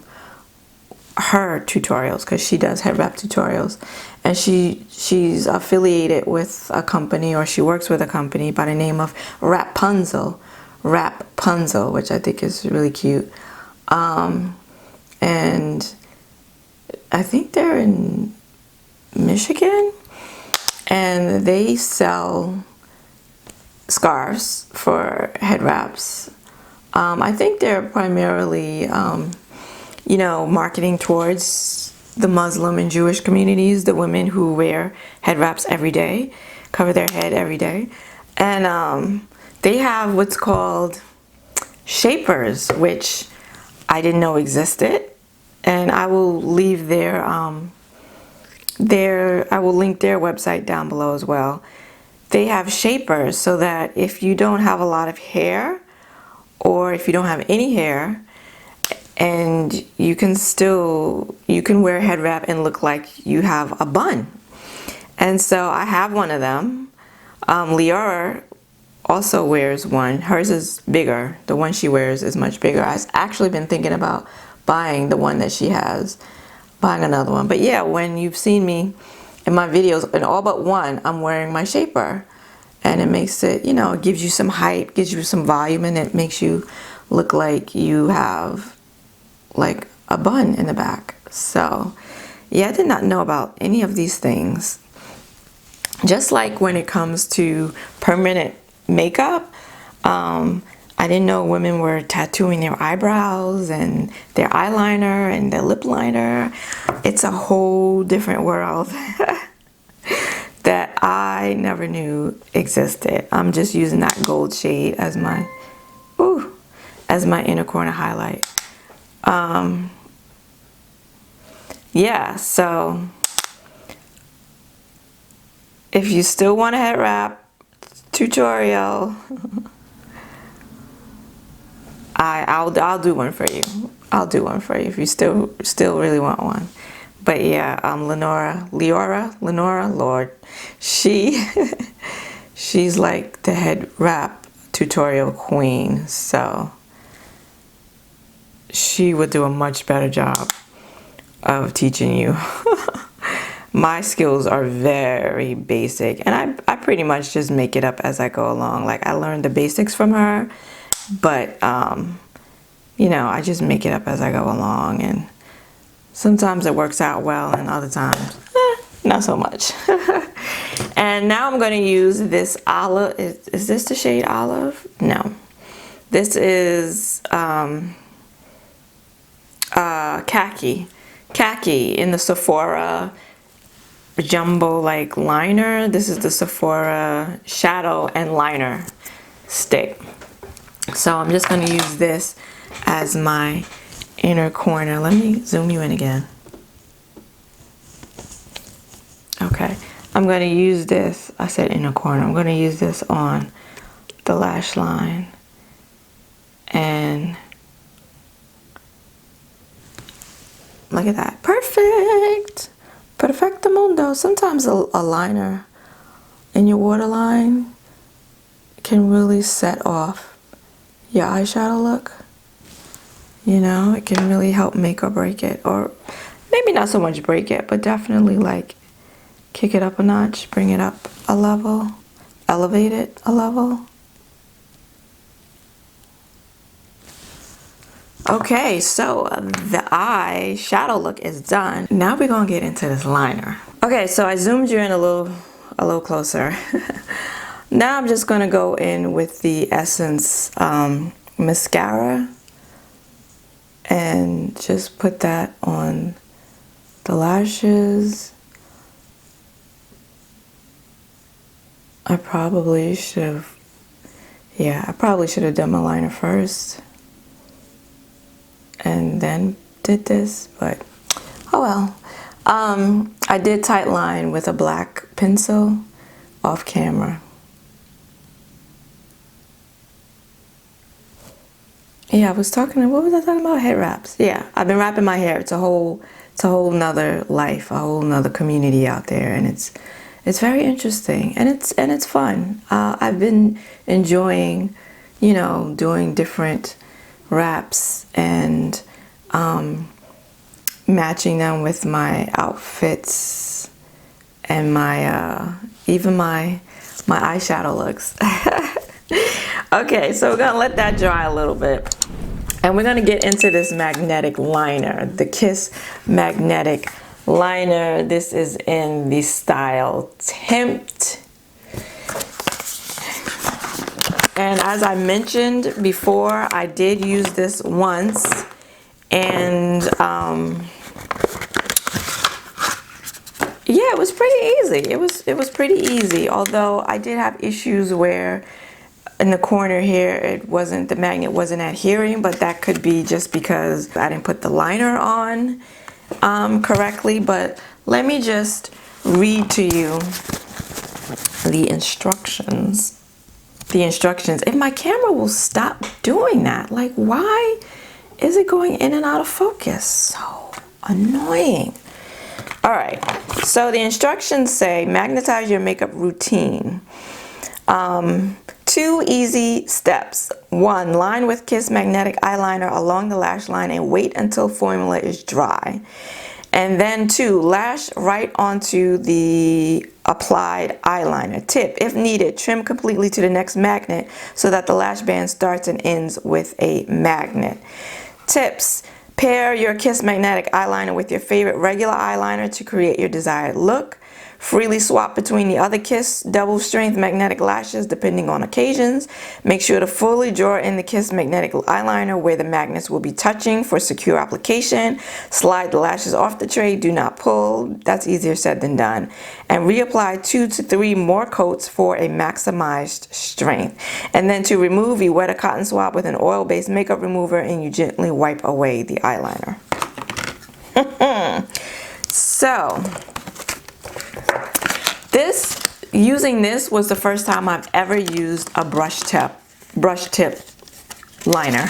her tutorials, because she does head wrap tutorials. And she's affiliated with a company, or she works with a company by the name of Rapunzel, which I think is really cute. And I think they're in Michigan, and they sell scarves for head wraps. I think they're primarily, you know, marketing towards the Muslim and Jewish communities, the women who wear head wraps every day, cover their head every day. And they have what's called shapers, which I didn't know existed. And I will leave I will link their website down below as well. They have shapers so that if you don't have a lot of hair, or if you don't have any hair, and you can wear a head wrap and look like you have a bun. And so I have one of them. Leora also wears one. Hers is bigger. The one she wears is much bigger. I've actually been thinking about buying the one that she has, buying another one. But yeah, when you've seen me in my videos, in all but one, I'm wearing my shaper. And it makes it, you know, it gives you some height, gives you some volume, and it makes you look like you have like a bun in the back. So yeah, I did not know about any of these things. Just like when it comes to permanent makeup, I didn't know women were tattooing their eyebrows and their eyeliner and their lip liner. It's a whole different world that I never knew existed. I'm just using that gold shade as my inner corner highlight. yeah, so if you still want a head wrap tutorial, I'll do one for you. I'll do one for you if you still really want one. But yeah, Lenora, Lord, she's like the head wrap tutorial queen, so she would do a much better job of teaching you. My skills are very basic, and I pretty much just make it up as I go along. Like, I learned the basics from her, but you know, I just make it up as I go along, and sometimes it works out well and other times not so much. And now I'm going to use this olive. Is this the shade Olive? No, this is khaki in the Sephora jumbo like liner. This is the Sephora shadow and liner stick. So I'm just going to use this as my inner corner. Let me zoom you in again. Okay, I'm going to use this. I said inner corner. I'm going to use this on the lash line, and look at that. Perfect. Perfecto mundo. Sometimes a liner in your waterline can really set off your eyeshadow look. You know, it can really help make or break it. Or maybe not so much break it, but definitely like kick it up a notch, bring it up a level, elevate it a level. Okay, so the eye shadow look is done. Now we're gonna get into this liner. Okay, so I zoomed you in a little closer. Now I'm just gonna go in with the Essence mascara and just put that on the lashes. I probably should have done my liner first and then did this, but oh well. I did tight line with a black pencil off camera. Yeah, what was I talking about? Head wraps. Yeah, I've been wrapping my hair. It's a whole nother life, a whole nother community out there, and it's very interesting, and it's fun. I've been enjoying, you know, doing different wraps and matching them with my outfits and my even my eyeshadow looks. Okay, so we're gonna let that dry a little bit, and we're gonna get into this magnetic liner, the Kiss magnetic liner. This is in the style Teint. And as I mentioned before, I did use this once, and yeah, it was pretty easy. It was pretty easy, although I did have issues where in the corner here the magnet wasn't adhering, but that could be just because I didn't put the liner on correctly. But let me just read to you the instructions. If my camera will stop doing that, like, why is it going in and out of focus? So annoying. All right, so the instructions say magnetize your makeup routine. 2 easy steps. 1, line with Kiss magnetic eyeliner along the lash line and wait until formula is dry. And then 2, lash right onto the applied eyeliner. Tip, if needed, trim completely to the next magnet so that the lash band starts and ends with a magnet. Tips, pair your Kiss magnetic eyeliner with your favorite regular eyeliner to create your desired look. Freely swap between the other Kiss double strength magnetic lashes depending on occasions. Make sure to fully draw in the Kiss magnetic eyeliner where the magnets will be touching for secure application. Slide the lashes off the tray, do not pull. That's easier said than done. And reapply 2 to 3 more coats for a maximized strength. And then to remove, you wet a cotton swab with an oil-based makeup remover and you gently wipe away the eyeliner. So using this was the first time I've ever used a brush tip liner,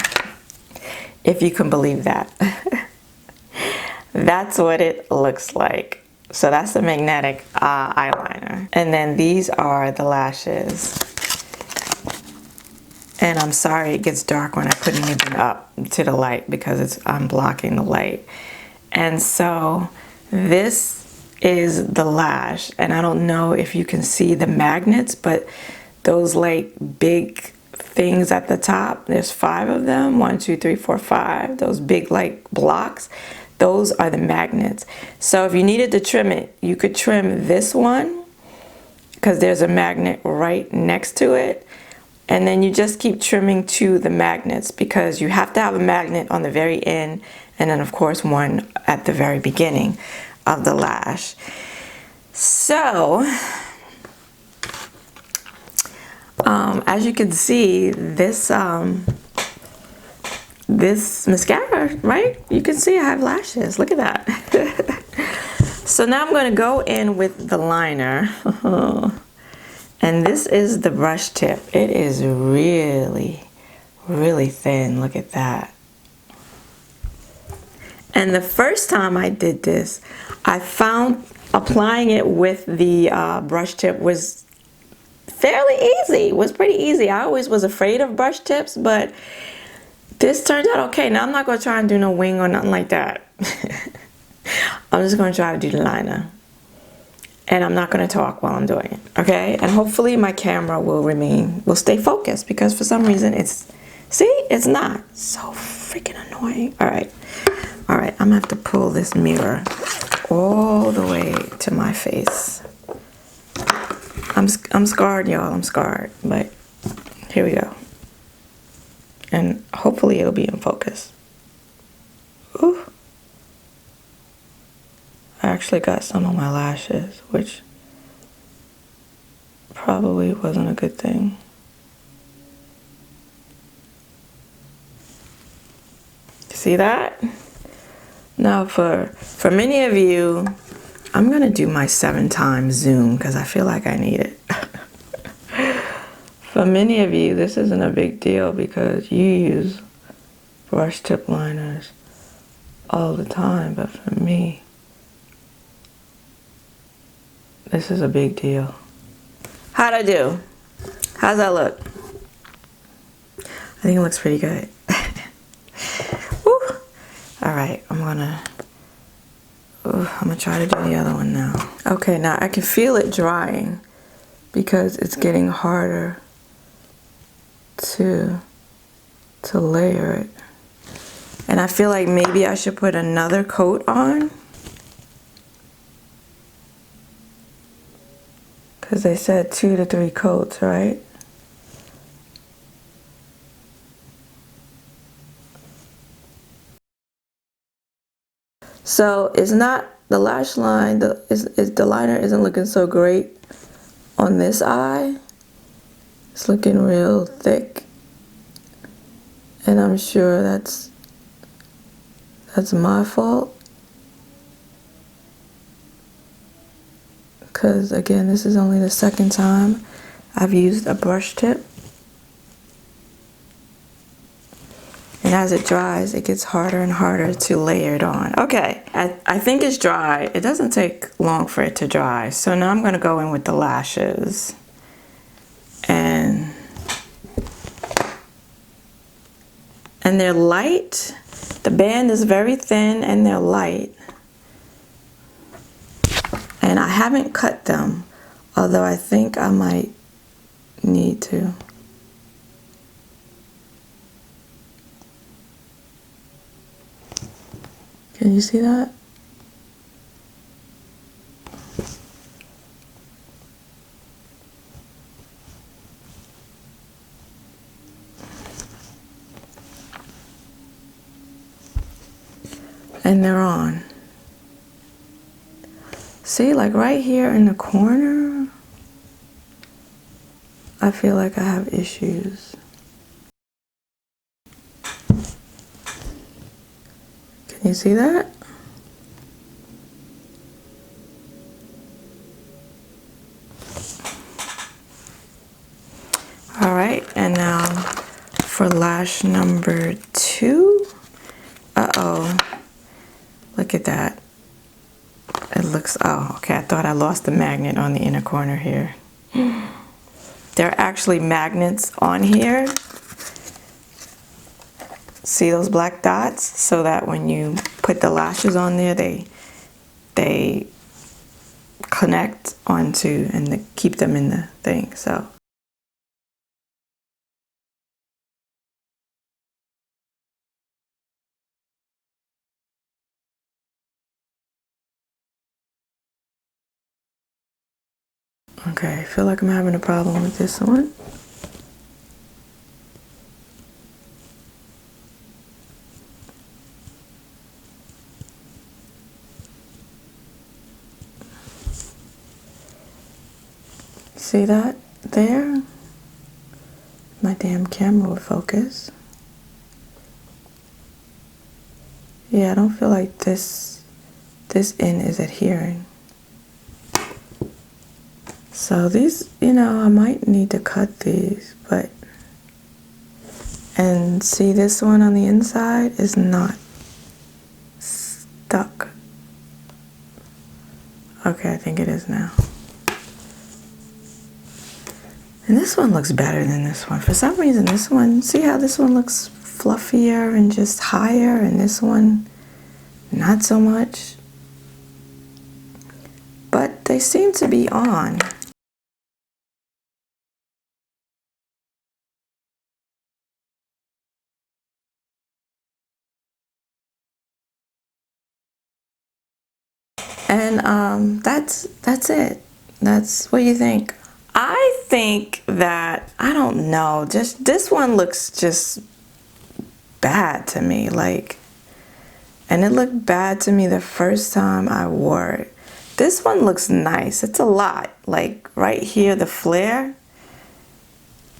if you can believe that. That's what it looks like. So that's the magnetic eyeliner. And then these are the lashes. And I'm sorry it gets dark when I put anything up to the light because I'm blocking the light. And so this is the lash, and I don't know if you can see the magnets, but those like big things at the top, there's 5 of them, 1 2 3 4 5, those big like blocks, those are the magnets. So if you needed to trim it, you could trim this one because there's a magnet right next to it, and then you just keep trimming to the magnets because you have to have a magnet on the very end, and then of course one at the very beginning of the lash. So as you can see, this mascara, right? You can see I have lashes. Look at that. So now I'm going to go in with the liner. And this is the brush tip. It is really, really thin. Look at that. And the first time I did this, I found applying it with the brush tip was fairly easy. It was pretty easy. I always was afraid of brush tips, but this turned out okay. Now I'm not going to try and do no wing or nothing like that. I'm just going to try to do the liner. And I'm not going to talk while I'm doing it, okay? And hopefully my camera will stay focused because for some reason it's not. So freaking annoying. All right, I'm gonna have to pull this mirror all the way to my face. I'm scarred, y'all. I'm scarred, but here we go. And hopefully it'll be in focus. Ooh. I actually got some on my lashes, which probably wasn't a good thing. See that? Now for many of you, I'm gonna do my 7x zoom because I feel like I need it. For many of you, this isn't a big deal because you use brush tip liners all the time, but for me, this is a big deal. How'd I do? How's that look? I think it looks pretty good. Woo. All right, I'm gonna try to do the other one now. Okay, now I can feel it drying because it's getting harder to layer it. And I feel like maybe I should put another coat on. Because they said 2 to 3 coats, right? So it's not the lash line, the liner isn't looking so great on this eye. It's looking real thick. And I'm sure that's my fault. Because again, this is only the second time I've used a brush tip. And as it dries, it gets harder and harder to layer it on. Okay, I think it's dry. It doesn't take long for it to dry. So now I'm gonna go in with the lashes. And they're light. The band is very thin and they're light. And I haven't cut them, although I think I might need to. Can you see that? And they're on. See, like right here in the corner, I feel like I have issues. Can you see that? right, and now for lash number 2. Uh-oh. Look at that. It looks, oh, okay, I thought I lost the magnet on the inner corner here. There are actually magnets on here. See those black dots? So that when you put the lashes on there, they connect onto and they keep them in the thing, so. Okay, I feel like I'm having a problem with this one. See that there? My damn camera would focus. Yeah, I don't feel like this end is adhering. So these, you know, I might need to cut these, but, and see this one on the inside is not stuck. Okay, I think it is now. And this one looks better than this one. For some reason, this one, see how this one looks fluffier and just higher, and this one, not so much. But they seem to be on. And that's it. That's what you think. I think that, I don't know, just this one looks just bad to me, like, and it looked bad to me the first time I wore it. This one looks nice. It's a lot. Like right here, the flare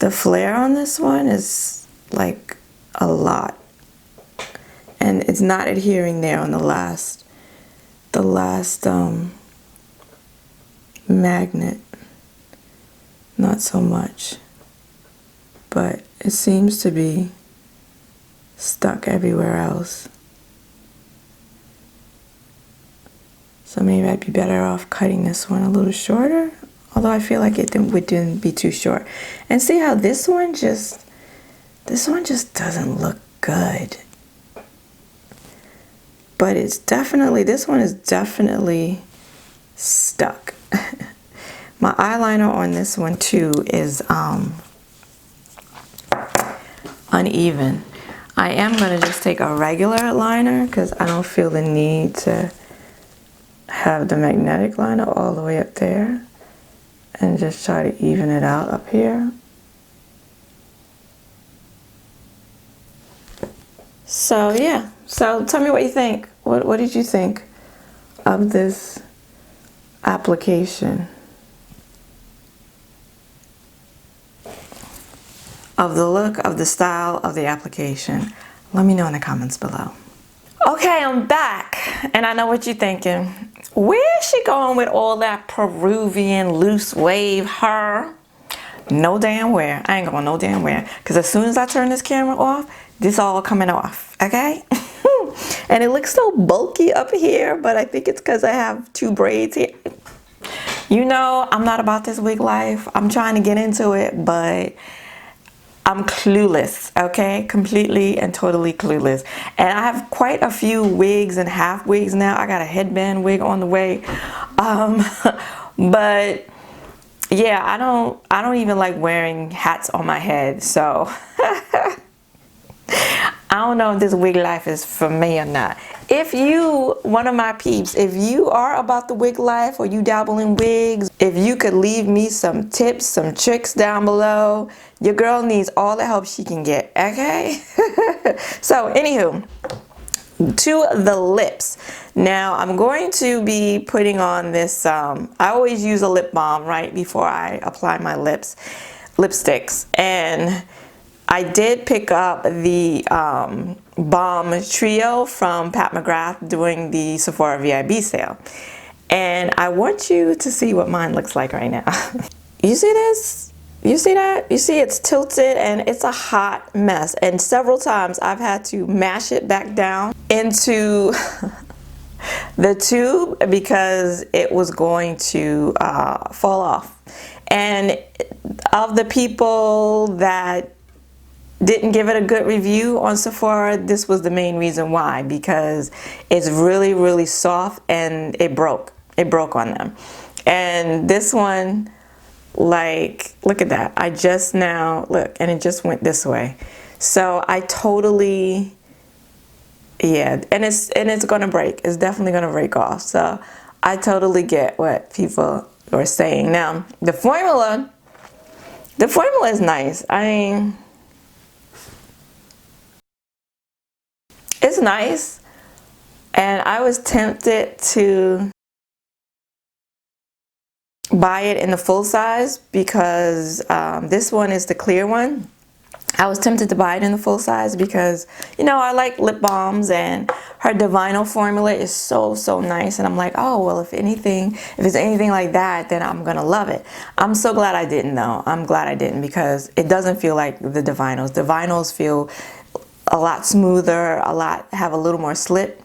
on this one is like a lot, and it's not adhering there on the last magnet. Not so much, but it seems to be stuck everywhere else. So maybe I'd be better off cutting this one a little shorter, although I feel like it wouldn't be too short. And see how this one just doesn't look good. But it's definitely, this one is definitely stuck. My eyeliner on this one too is uneven. I am gonna just take a regular liner because I don't feel the need to have the magnetic liner all the way up there, and just try to even it out up here. So yeah, so tell me what you think. What did you think of this application? Of the look, of the style, of the application? Let me know in the comments below. Okay, I'm back, and I know what you're thinking. Where is she going with all that Peruvian loose wave hair? No damn where. I ain't going no damn where. Because as soon as I turn this camera off, this all coming off, okay? And it looks so bulky up here, but I think it's because I have 2 braids here. You know, I'm not about this wig life. I'm trying to get into it, but I'm clueless, okay? Completely and totally clueless. And I have quite a few wigs and half wigs now. I got a headband wig on the way. But yeah, I don't even like wearing hats on my head, so I don't know if this wig life is for me or not. If you, one of my peeps, if you are about the wig life or you dabble in wigs, if you could leave me some tips, some tricks down below, your girl needs all the help she can get, okay? So anywho, to the lips. Now I'm going to be putting on this, I always use a lip balm right before I apply my lipsticks. And I did pick up the Balm Trio from Pat McGrath during the Sephora VIB sale. And I want you to see what mine looks like right now. You see this? You see that? You see it's tilted and it's a hot mess. And several times I've had to mash it back down into the tube because it was going to fall off. And of the people that didn't give it a good review on Sephora, this was the main reason why, because it's really, really soft and it broke on them. And this one, like, look at that, I just now look, and it just went this way. So I totally, yeah, and it's gonna break. It's definitely gonna break off. So I totally get what people are saying. Now the formula is nice. I mean, it's nice, and I was tempted to buy it in the full size because this one is the clear one. I was tempted to buy it in the full size because, you know, I like lip balms, and her Divino formula is so nice, and I'm like, oh well, if it's anything like that, then I'm gonna love it. I'm so glad I didn't though. I'm glad I didn't, because it doesn't feel like the Divinos. Divinos feel a lot smoother, have a little more slip,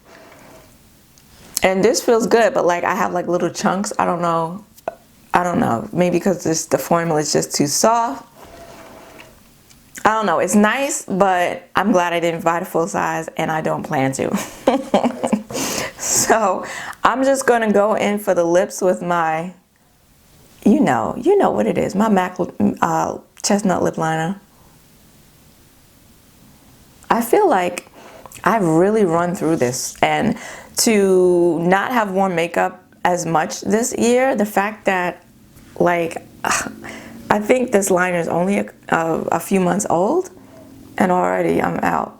and this feels good, but like I have like little chunks. I don't know, maybe because the formula is just too soft. I don't know. It's nice, but I'm glad I didn't buy the full size, and I don't plan to. So I'm just gonna go in for the lips with my, you know what it is, my MAC chestnut lip liner. I feel like I've really run through this, and to not have worn makeup as much this year, the fact that, like, I think this liner is only a few months old, and already I'm out.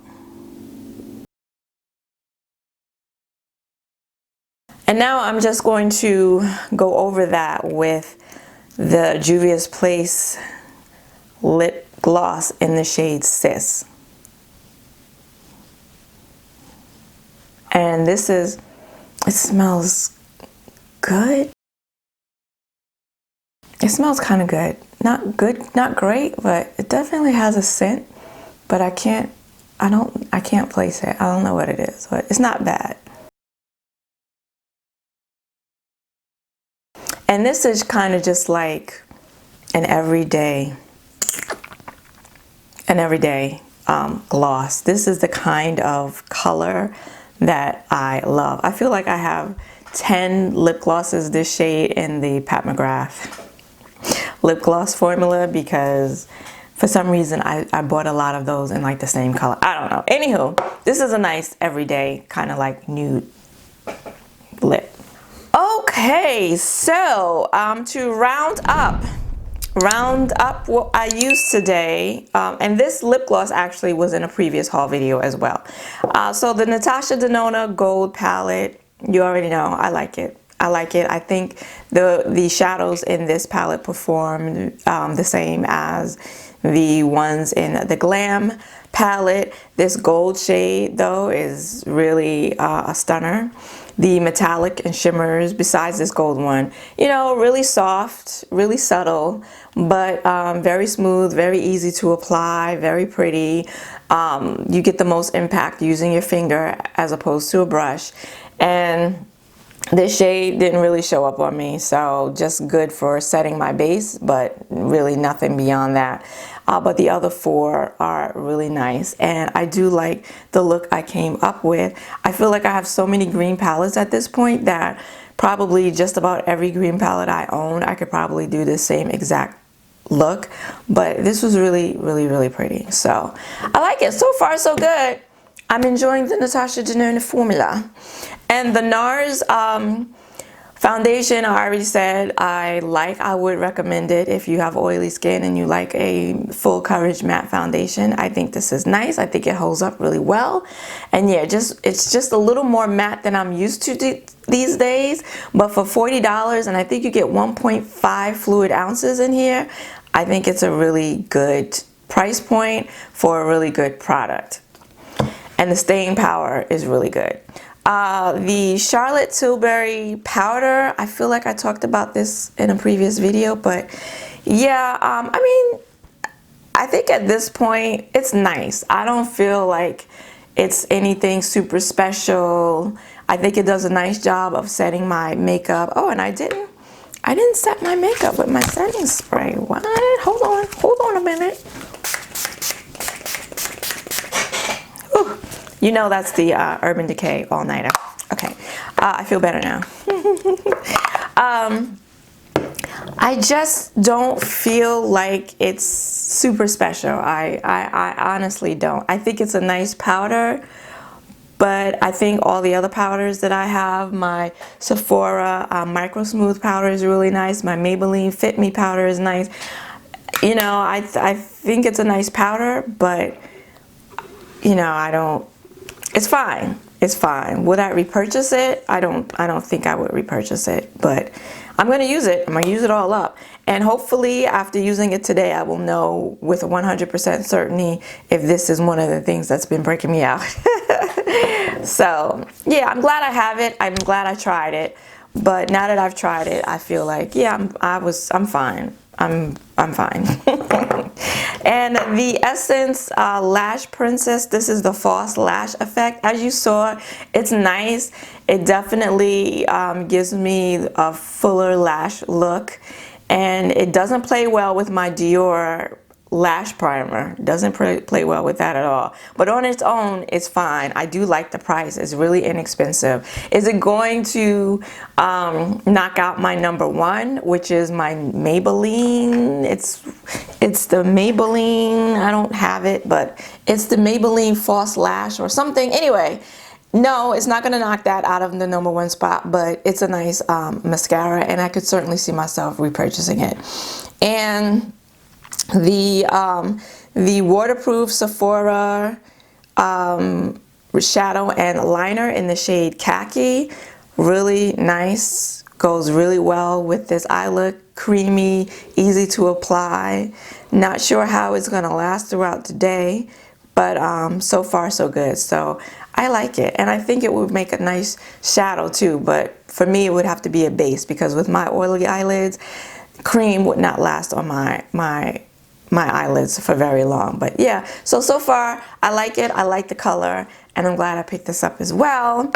And now I'm just going to go over that with the Juvia's Place lip gloss in the shade Sis. And it smells good. It smells kind of good. Not good, not great, but it definitely has a scent, but I can't place it. I don't know what it is, but it's not bad. And this is kind of just like an everyday gloss. This is the kind of color that I love. I feel like I have 10 lip glosses this shade in the Pat McGrath lip gloss formula, because for some reason I bought a lot of those in like the same color. I don't know. Anywho, this is a nice everyday kind of like nude lip. Okay, so to round up what I used today, and this lip gloss actually was in a previous haul video as well. So the Natasha Denona Gold palette, you already know I like it. I think the shadows in this palette perform the same as the ones in the Glam palette. This gold shade though is really a stunner. The metallic and shimmers, besides this gold one, you know, really soft, really subtle, but very smooth, very easy to apply, very pretty. You get the most impact using your finger as opposed to a brush. And this shade didn't really show up on me, so just good for setting my base, but really nothing beyond that. But the other four are really nice, and I do like the look I came up with. I feel like I have so many green palettes at this point that probably just about every green palette I own, I could probably do the same exact look, but this was really, really, really pretty. So I like it. So far, so good. I'm enjoying the Natasha Denona formula. And the NARS foundation, I already said I would recommend it if you have oily skin and you like a full coverage matte foundation. I think this is nice. I think it holds up really well. And yeah, it's just a little more matte than I'm used to these days. But for $40, and I think you get 1.5 fluid ounces in here, I think it's a really good price point for a really good product. And the staying power is really good. The Charlotte Tilbury powder, I feel like I talked about this in a previous video, but Yeah, I mean, I think at this point it's nice. I don't feel like it's anything super special. I think it does a nice job of setting my makeup. Oh, and I didn't set my makeup with my setting spray. What? Hold on a minute. Whew. You know that's the Urban Decay all-nighter. Okay, I feel better now. I just don't feel like it's super special. I honestly don't. I think it's a nice powder, but I think all the other powders that I have, my Sephora Micro Smooth powder is really nice. My Maybelline Fit Me powder is nice. You know, I think it's a nice powder, but you know, I don't. It's fine. It's fine. Would I repurchase it? I don't think I would repurchase it, but I'm going to use it. I'm going to use it all up. And hopefully after using it today, I will know with 100% certainty if this is one of the things that's been breaking me out. So yeah, I'm glad I have it. I'm glad I tried it. But now that I've tried it, I feel like, yeah, I'm fine. I'm fine. And the Essence Lash Princess, this is the False Lash Effect. As you saw, it's nice. It definitely gives me a fuller lash look, and it doesn't play well with my Dior lash primer. Doesn't play well with that at all. But on its own, it's fine. I do like the price. It's really inexpensive. Is it going to knock out my number one, which is my Maybelline? It's the Maybelline. I don't have it, but it's the Maybelline False Lash or something. Anyway, no, it's not going to knock that out of the number one spot, but it's a nice mascara, and I could certainly see myself repurchasing it. And the waterproof Sephora shadow and liner in the shade Khaki, really nice, goes really well with this eye look. Creamy, easy to apply. Not sure how it's going to last throughout the day, but so far so good. So I like it, and I think it would make a nice shadow too, but for me it would have to be a base, because with my oily eyelids, cream would not last on my eyelids for very long. But yeah, so far I like it. I like the color, and I'm glad I picked this up as well.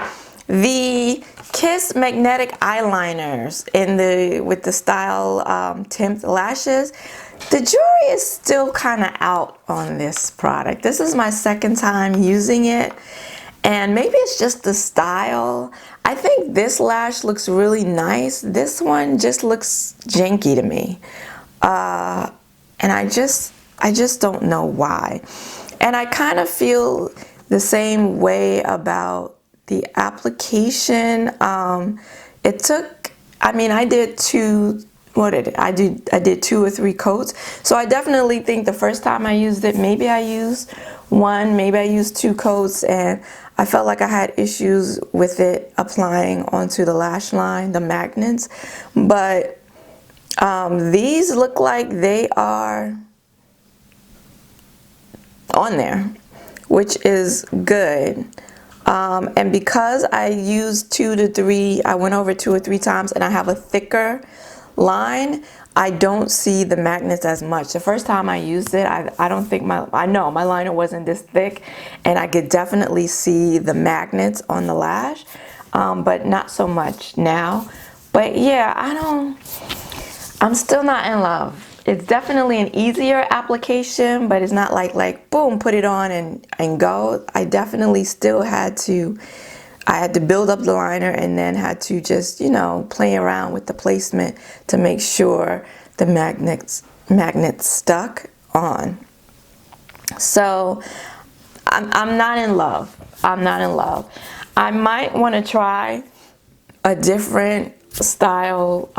The Kiss magnetic eyeliners with the style Tint lashes. The jury is still kind of out on this product. This is my second time using it, and maybe it's just the style. I think this lash looks really nice. This one just looks janky to me. And I just don't know why. And I kind of feel the same way about the application. It took, I mean, I did I did 2 or 3 coats. So I definitely think the first time I used it, maybe I used 1, maybe I used 2 coats, and I felt like I had issues with it applying onto the lash line, the magnets. But these look like they are on there, which is good. And because I used 2 to 3, I went over 2 or 3 times, and I have a thicker line, I don't see the magnets as much. The first time I used it, I don't think I know my liner wasn't this thick, and I could definitely see the magnets on the lash, but not so much now. But yeah, I'm still not in love. It's definitely an easier application, but it's not like boom, put it on and go. I definitely still had to build up the liner, and then had to just, you know, play around with the placement to make sure the magnets stuck on. So I'm not in love. I'm not in love. I might want to try a different style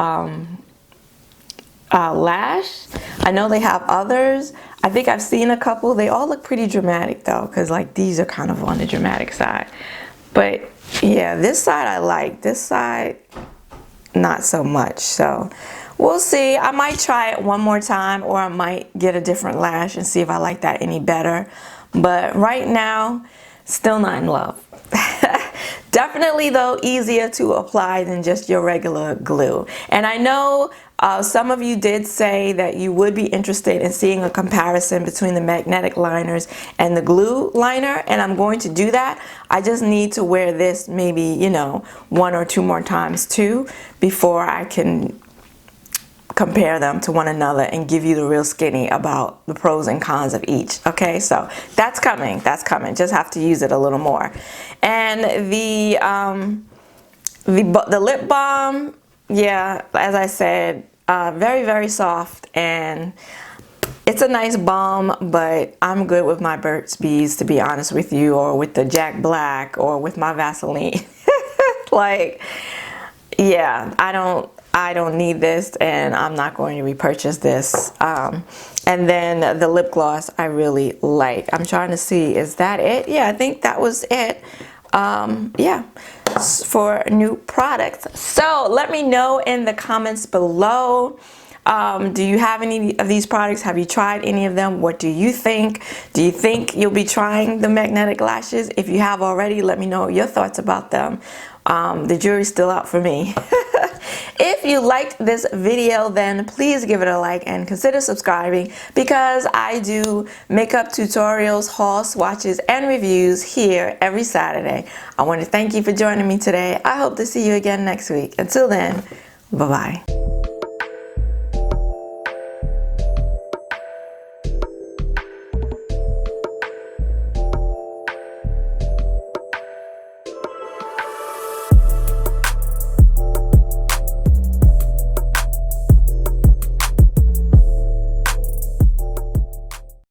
lash. I know they have others. I think I've seen a couple. They all look pretty dramatic though, because like these are kind of on the dramatic side. But yeah, this side I like. This side, not so much. So we'll see. I might try it one more time, or I might get a different lash and see if I like that any better. But right now, still not in love. Definitely though easier to apply than just your regular glue. And I know some of you did say that you would be interested in seeing a comparison between the magnetic liners and the glue liner, and I'm going to do that. I just need to wear this maybe, you know, 1 or 2 more times too before I can compare them to one another and give you the real skinny about the pros and cons of each. Okay, so that's coming, just have to use it a little more. And the lip balm, yeah, as I said, very, very soft, and it's a nice balm, but I'm good with my Burt's Bees, to be honest with you, or with the Jack Black, or with my Vaseline. Like, yeah, I don't need this, and I'm not going to repurchase this. And then the lip gloss I really like. I'm trying to see, is that it? Yeah, I think that was it. Yeah, for new products. So let me know in the comments below. Do you have any of these products? Have you tried any of them? What do you think? Do you think you'll be trying the magnetic lashes? If you have already, let me know your thoughts about them. The jury's still out for me. If you liked this video, then please give it a like and consider subscribing, because I do makeup tutorials, haul swatches, and reviews here every Saturday. I want to thank you for joining me today. I hope to see you again next week. Until then, bye-bye.